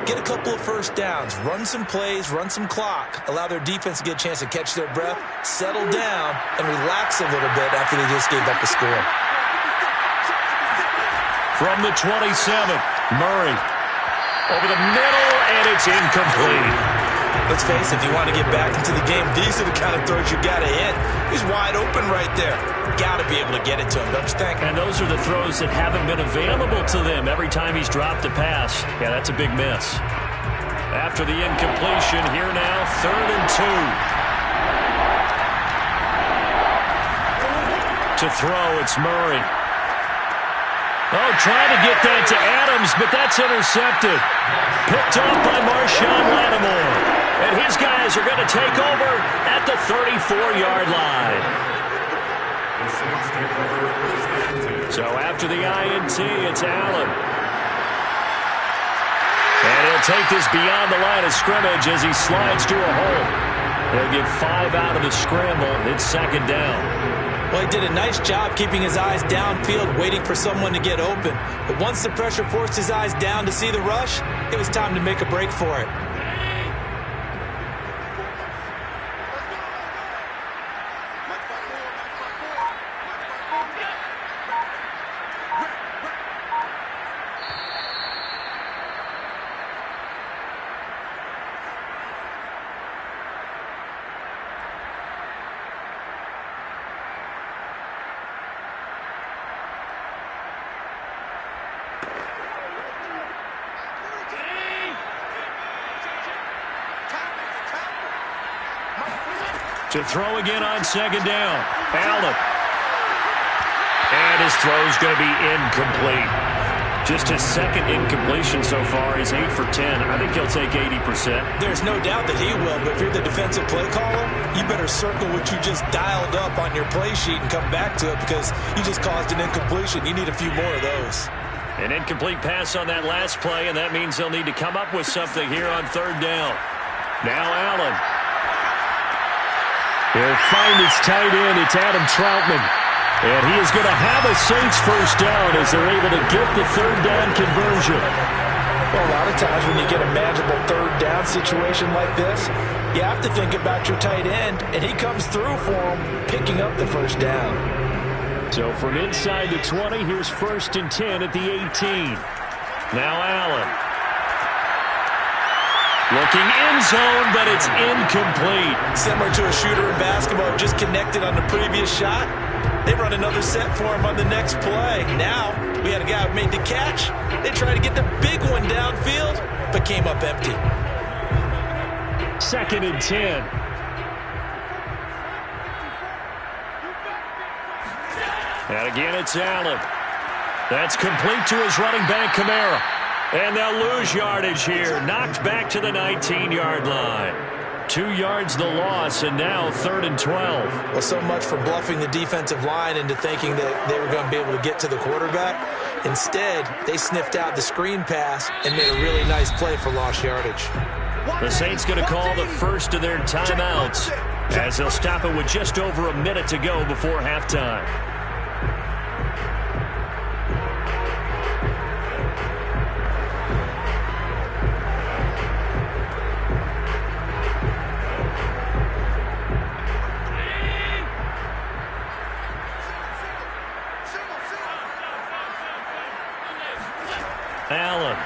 get a couple of 1st downs, run some plays, run some clock, allow their defense to get a chance to catch their breath, settle down, and relax a little bit after they just gave up the score. From the 27, Murray. Over the middle, and it's incomplete. Let's face it, if you want to get back into the game, these are the kind of throws you got to hit. He's wide open right there. Got to be able to get it to him, don't you think? And those are the throws that haven't been available to them every time he's dropped a pass. Yeah, that's a big miss. After the incompletion, here now, 3rd and 2. To throw, it's Murray. Oh, trying to get that to Adams, but that's intercepted. Picked off by Marshawn Lattimore. And his guys are going to take over at the 34-yard line. So after the INT, it's Allen. And he'll take this beyond the line of scrimmage as he slides to a hole. He'll get 5 out of the scramble. It's 2nd down. Well, he did a nice job keeping his eyes downfield, waiting for someone to get open. But once the pressure forced his eyes down to see the rush, it was time to make a break for it. To throw again on second down. Allen. And his throw's going to be incomplete. Just his second incompletion so far. He's 8 for 10. I think he'll take 80%. There's no doubt that he will, but if you're the defensive play caller, you better circle what you just dialed up on your play sheet and come back to it because you just caused an incompletion. You need a few more of those. An incomplete pass on that last play, and that means they'll need to come up with something here on third down. Now Allen. He'll find his tight end. It's Adam Troutman. And he is going to have a Saints first down as they're able to get the third down conversion. Well, a lot of times when you get a manageable third down situation like this, you have to think about your tight end, and he comes through for him, picking up the first down. So from inside the 20, here's 1st and 10 at the 18. Now Allen. Looking end zone, but it's incomplete. Similar to a shooter in basketball, just connected on the previous shot. They run another set for him on the next play. Now, we had a guy who made the catch. They tried to get the big one downfield, but came up empty. 2nd and 10. And again, it's Allen. That's complete to his running back, Kamara. And they'll lose yardage here. Knocked back to the 19-yard line. 2 yards the loss, and now 3rd and 12. Well, so much for bluffing the defensive line into thinking that they were going to be able to get to the quarterback. Instead, they sniffed out the screen pass and made a really nice play for lost yardage. The Saints going to call the first of their timeouts as they'll stop it with just over a minute to go before halftime. Allen.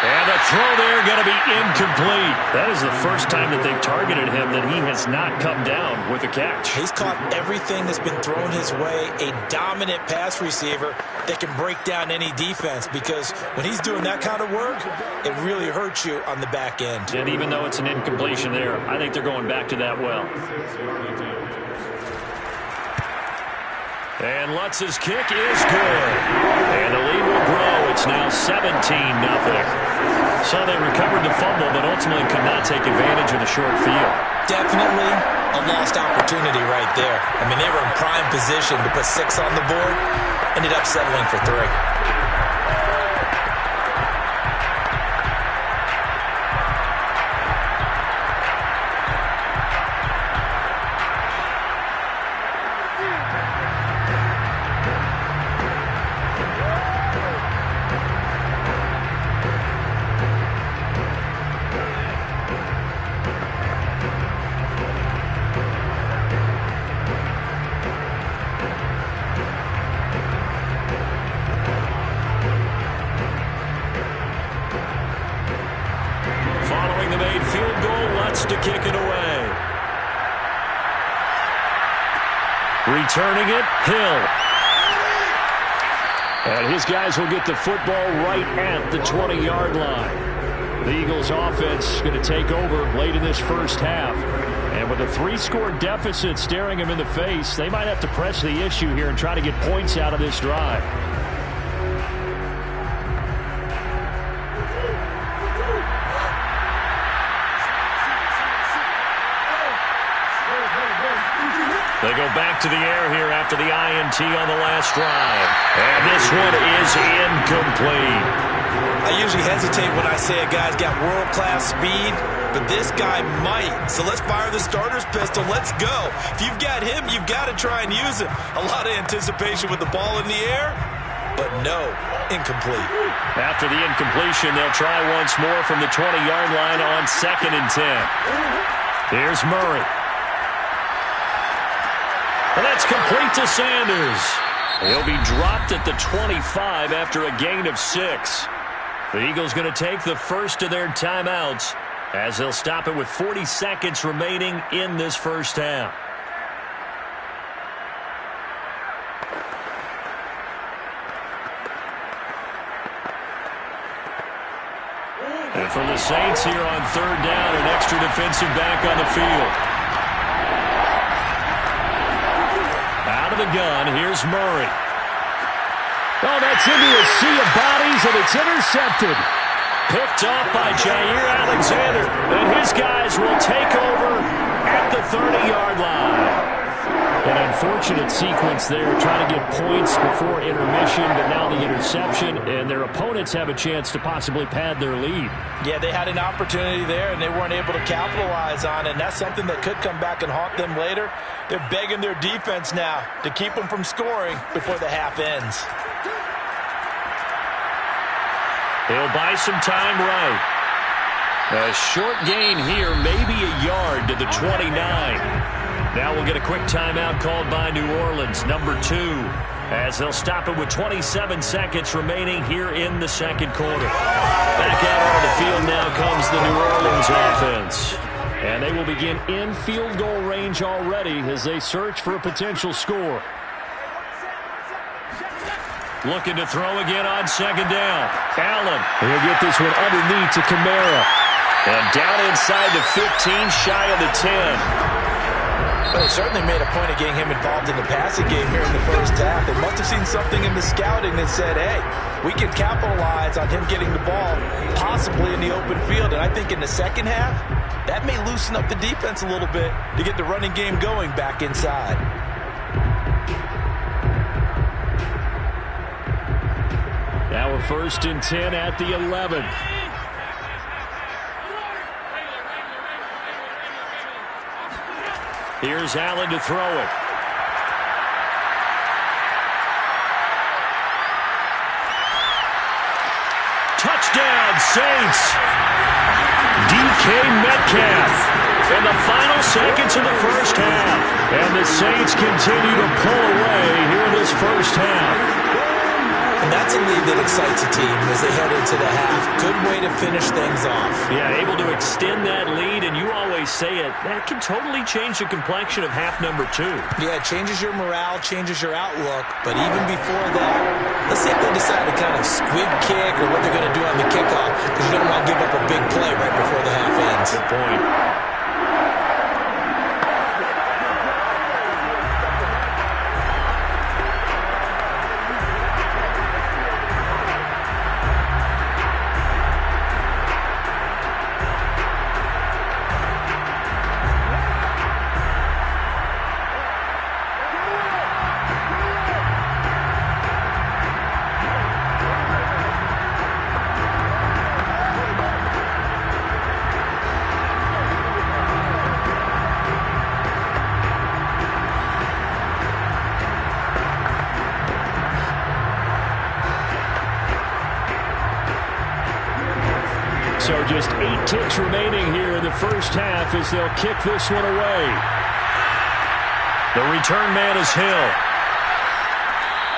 And the throw there going to be incomplete. That is the first time that they've targeted him that he has not come down with a catch. He's caught everything that's been thrown his way. A dominant pass receiver that can break down any defense, because when he's doing that kind of work, it really hurts you on the back end. And even though it's an incompletion there, I think they're going back to that well. And Lutz's kick is good. And the lead will grow. It's now 17-0. So they recovered the fumble, but ultimately could not take advantage of the short field. Definitely a lost opportunity right there. I mean, they were in prime position to put 6 on the board. Ended up settling for 3. Returning it, Hill. And his guys will get the football right at the 20-yard line. The Eagles offense going to take over late in this first half. And with a 3-score deficit staring them in the face, they might have to press the issue here and try to get points out of this drive. They go back to the air here after the INT on the last drive. And this one is incomplete. I usually hesitate when I say a guy's got world-class speed, but this guy might. So let's fire the starter's pistol. Let's go. If you've got him, you've got to try and use him. A lot of anticipation with the ball in the air, but no, incomplete. After the incompletion, they'll try once more from the 20-yard line on 2nd and 10. Here's Murray. And that's complete to Sanders. He'll be dropped at the 25 after a gain of 6. The Eagles going to take the first of their timeouts as they'll stop it with 40 seconds remaining in this first half. And for the Saints here on 3rd down, an extra defensive back on the field. Out of the gun, here's Murray. Oh, that's into a sea of bodies, and it's intercepted. Picked off by Jair Alexander, and his guys will take over at the 30-yard line. An unfortunate sequence there, trying to get points before intermission, but now the interception, and their opponents have a chance to possibly pad their lead. Yeah, they had an opportunity there, and they weren't able to capitalize on it, and that's something that could come back and haunt them later. They're begging their defense now to keep them from scoring before the half ends. He'll buy some time right. A short gain here, maybe a yard to the 29. Now we'll get a quick timeout called by New Orleans, number 2, as they'll stop it with 27 seconds remaining here in the second quarter. Back out on the field now comes the New Orleans offense. And they will begin in field goal range already as they search for a potential score. Looking to throw again on 2nd down. Allen. He'll get this one underneath to Kamara. And down inside the 15, shy of the 10. Well, they certainly made a point of getting him involved in the passing game here in the first half. They must have seen something in the scouting that said, hey, we can capitalize on him getting the ball possibly in the open field. And I think in the second half, that may loosen up the defense a little bit to get the running game going back inside. Now we're 1st and 10 at the 11. Here's Allen to throw it. Touchdown, Saints. DK Metcalf in the final seconds of the first half. And the Saints continue to pull away here in this first half. And that's a lead that excites a team as they head into the half. Good way to finish things off. Yeah, able to extend that lead, and you always say it, that can totally change the complexion of half number 2. Yeah, it changes your morale, changes your outlook. But even before that, let's see if they decide to kind of squib kick or what they're going to do on the kickoff, because you don't want to give up a big play right before the half ends. Good point. So just 8 ticks remaining here in the first half as they'll kick this one away. The return man is Hill.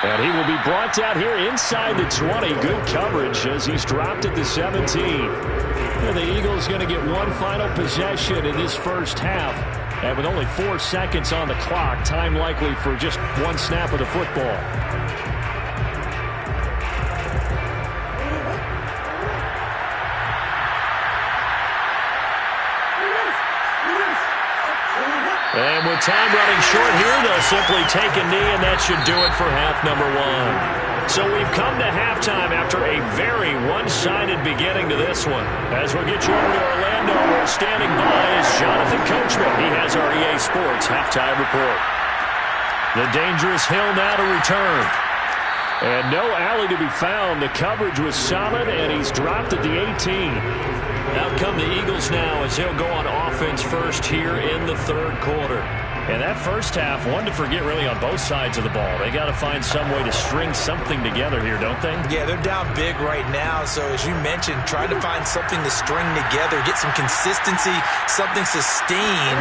And he will be brought down here inside the 20. Good coverage as he's dropped at the 17. And the Eagles going to get one final possession in this first half. And with only 4 seconds on the clock, time likely for just one snap of the football. And with time running short here, they'll simply take a knee, and that should do it for half number 1. So we've come to halftime after a very one-sided beginning to this one. As we'll get you over to Orlando, where standing by is Jonathan Coachman. He has our EA Sports halftime report. The dangerous Hill now to return. And no alley to be found. The coverage was solid, and he's dropped at the 18. Out come the Eagles now as they'll go on offense first here in the third quarter. And that first half, one to forget really on both sides of the ball. They got to find some way to string something together here, don't they? Yeah, they're down big right now. So as you mentioned, trying to find something to string together, get some consistency, something sustained,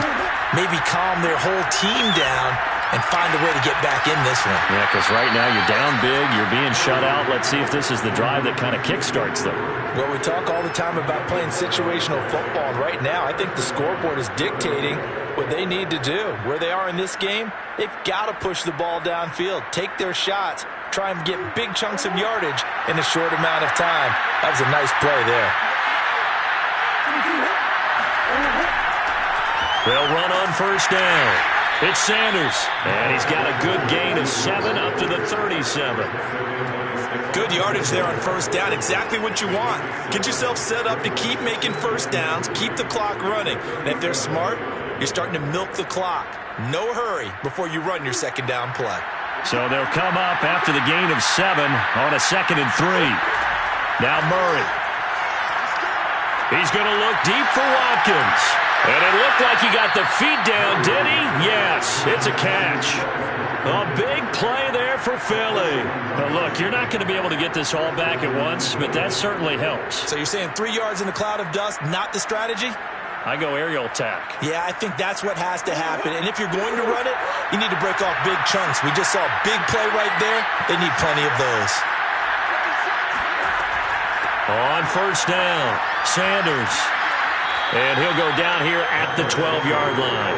maybe calm their whole team down and find a way to get back in this one. Yeah, because right now you're down big, you're being shut out. Let's see if this is the drive that kind of kickstarts them. Well, we talk all the time about playing situational football. And right now, I think the scoreboard is dictating what they need to do. Where they are in this game, they've got to push the ball downfield, take their shots, try and get big chunks of yardage in a short amount of time. That was a nice play there. They'll run on first down. It's Sanders, and he's got a good gain of 7 up to the 37. Good yardage there on first down. Exactly what you want. Get yourself set up to keep making first downs, keep the clock running. And if they're smart, you're starting to milk the clock. No hurry before you run your second down play. So they'll come up after the gain of 7 on a 2nd and 3. Now Murray. He's going to look deep for Watkins. And it looked like he got the feet down, did he? Yes, it's a catch. A big play there for Philly. But look, you're not going to be able to get this all back at once, but that certainly helps. So you're saying 3 yards in a cloud of dust, not the strategy? I go aerial attack. Yeah, I think that's what has to happen. And if you're going to run it, you need to break off big chunks. We just saw a big play right there. They need plenty of those. On first down, Sanders. And he'll go down here at the 12-yard line.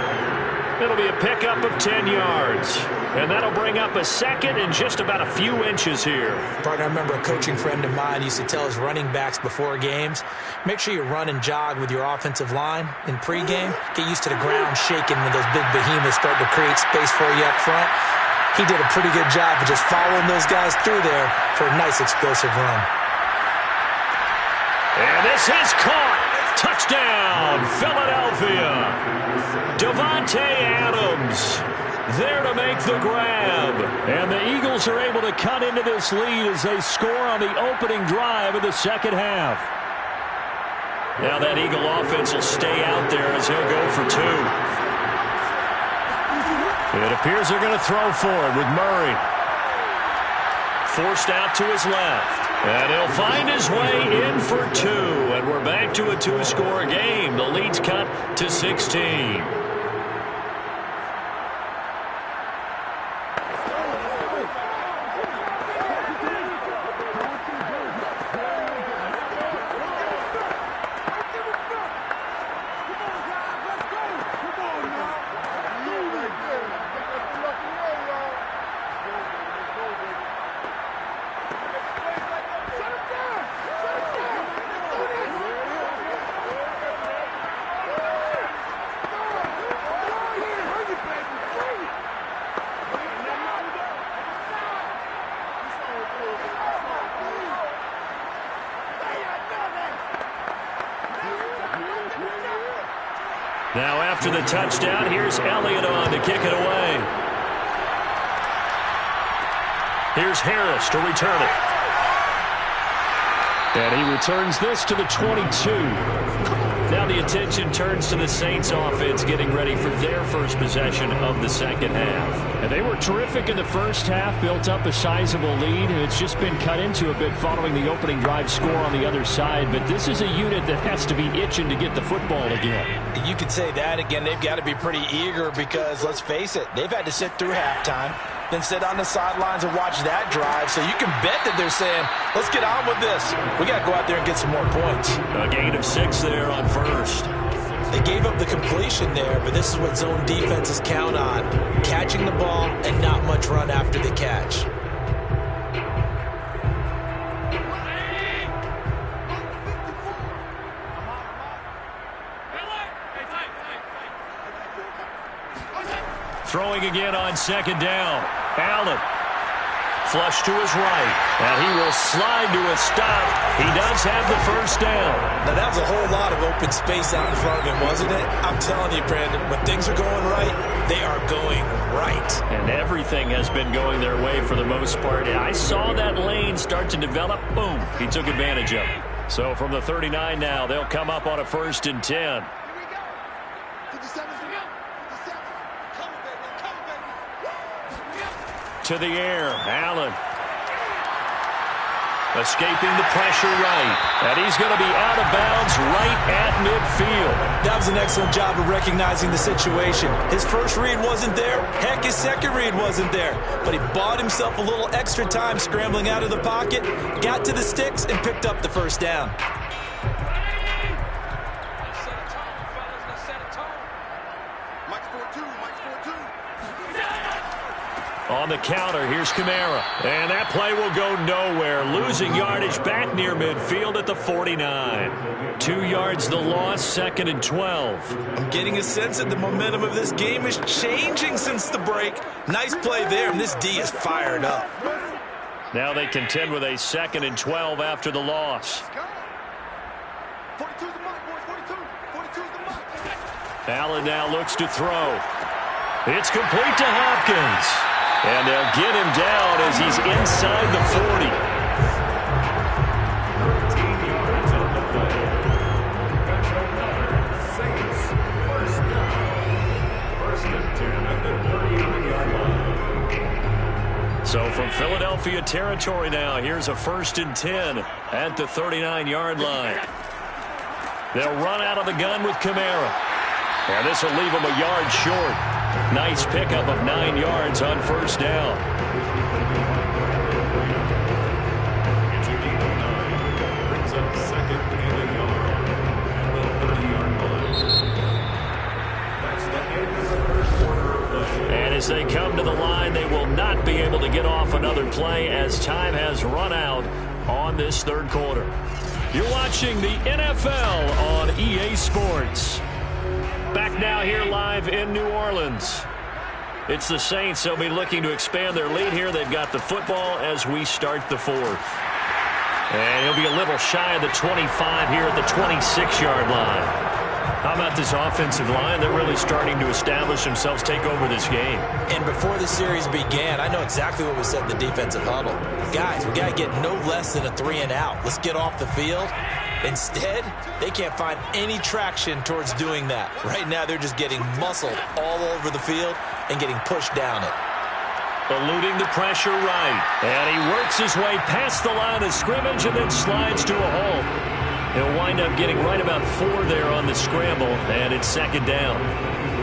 It'll be a pickup of 10 yards. And that'll bring up a 2nd and just about a few inches here. Partner, I remember a coaching friend of mine used to tell his running backs before games, make sure you run and jog with your offensive line in pregame. Get used to the ground shaking when those big behemoths start to create space for you up front. He did a pretty good job of just following those guys through there for a nice explosive run. And this is caught. Touchdown, Philadelphia. Davante Adams there to make the grab. And the Eagles are able to cut into this lead as they score on the opening drive of the second half. Now that Eagle offense will stay out there as he'll go for 2. It appears they're going to throw for it with Murray. Forced out to his left. And he'll find his way in for 2. And we're back to a 2-score game. The lead's cut to 16. Now after the touchdown, here's Elliott on to kick it away. Here's Harris to return it. And he returns this to the 22. Now the attention turns to the Saints offense getting ready for their first possession of the second half. And they were terrific in the first half, built up a sizable lead, and it's just been cut into a bit following the opening drive score on the other side. But this is a unit that has to be itching to get the football again. You could say that again. They've got to be pretty eager because, let's face it, they've had to sit through halftime, then sit on the sidelines and watch that drive. So you can bet that they're saying, let's get on with this. We got to go out there and get some more points. A gain of 6 there on first. They gave up the completion there, but this is what zone defenses count on. Catching the ball and not much run after the catch. Throwing again on second down. Allen. Flush to his right. And he will slide to a stop. He does have the first down. Now, that was a whole lot of open space out in front of him, wasn't it? I'm telling you, Brandon, when things are going right, they are going right. And everything has been going their way for the most part. I saw that lane start to develop. Boom. He took advantage of it. So from the 39 now, they'll come up on a 1st and 10. To the air, Allen. Escaping the pressure right. And he's going to be out of bounds right at midfield. That was an excellent job of recognizing the situation. His first read wasn't there. Heck, his second read wasn't there. But he bought himself a little extra time scrambling out of the pocket, got to the sticks, and picked up the first down. On the counter, here's Kamara. And that play will go nowhere. Losing yardage back near midfield at the 49. 2 yards the loss, 2nd and 12. I'm getting a sense that the momentum of this game is changing since the break. Nice play there, and this D is fired up. Now they contend with a 2nd and 12 after the loss. Allen now looks to throw. It's complete to Hopkins. And they'll get him down as he's inside the 40. 13 yards on the play. Saints, first down. 1st and 10 at the 39-yard line. So from Philadelphia territory now, here's a 1st and 10 at the 39-yard line. They'll run out of the gun with Kamara. And this will leave him a yard short. Nice pickup of 9 yards on 1st down. It's a deep 9. Brings up 2nd and a yard at the 30-yard line. That's the end of the first quarter of play. And as they come to the line, they will not be able to get off another play as time has run out on this 3rd quarter. You're watching the NFL on EA Sports. Back now here live in New Orleans. It's the Saints. They'll be looking to expand their lead here. They've got the football as we start the 4th. And he'll be a little shy of the 25 here at the 26-yard line. How about this offensive line? They're really starting to establish themselves, take over this game. And before the series began, I know exactly what was said in the defensive huddle. Guys, we got to get no less than a 3-and-out. Let's get off the field. Instead, they can't find any traction towards doing that. Right now, they're just getting muscled all over the field and getting pushed down it. Eluding the pressure right. And he works his way past the line of scrimmage and then slides to a halt. He'll wind up getting right about 4 there on the scramble, and it's 2nd down.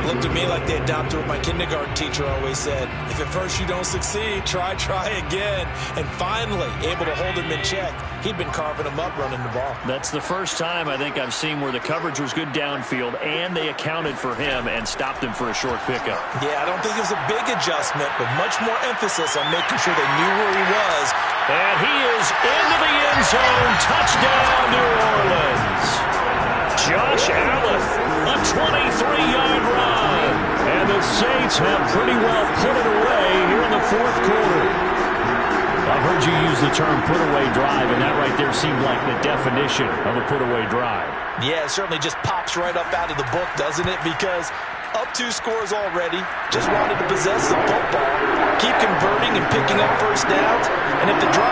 Looked at me like they adopted what my kindergarten teacher always said. If at first you don't succeed, try again. And finally, able to hold him in check. He'd been carving him up running the ball. That's the first time I think I've seen where the coverage was good downfield, and they accounted for him and stopped him for a short pickup. Yeah, I don't think it was a big adjustment, but much more emphasis on making sure they knew where he was. And he is into the end zone. Touchdown, New Orleans. Josh Allen, a 23-yard run. And the Saints have pretty well put it away here in the 4th quarter. I've heard you use the term put-away drive, and that right there seemed like the definition of a put-away drive. Yeah, it certainly just pops right up out of the book, doesn't it? Because up 2 scores already, just wanted to possess the football, keep converting and picking up first downs, and if the drive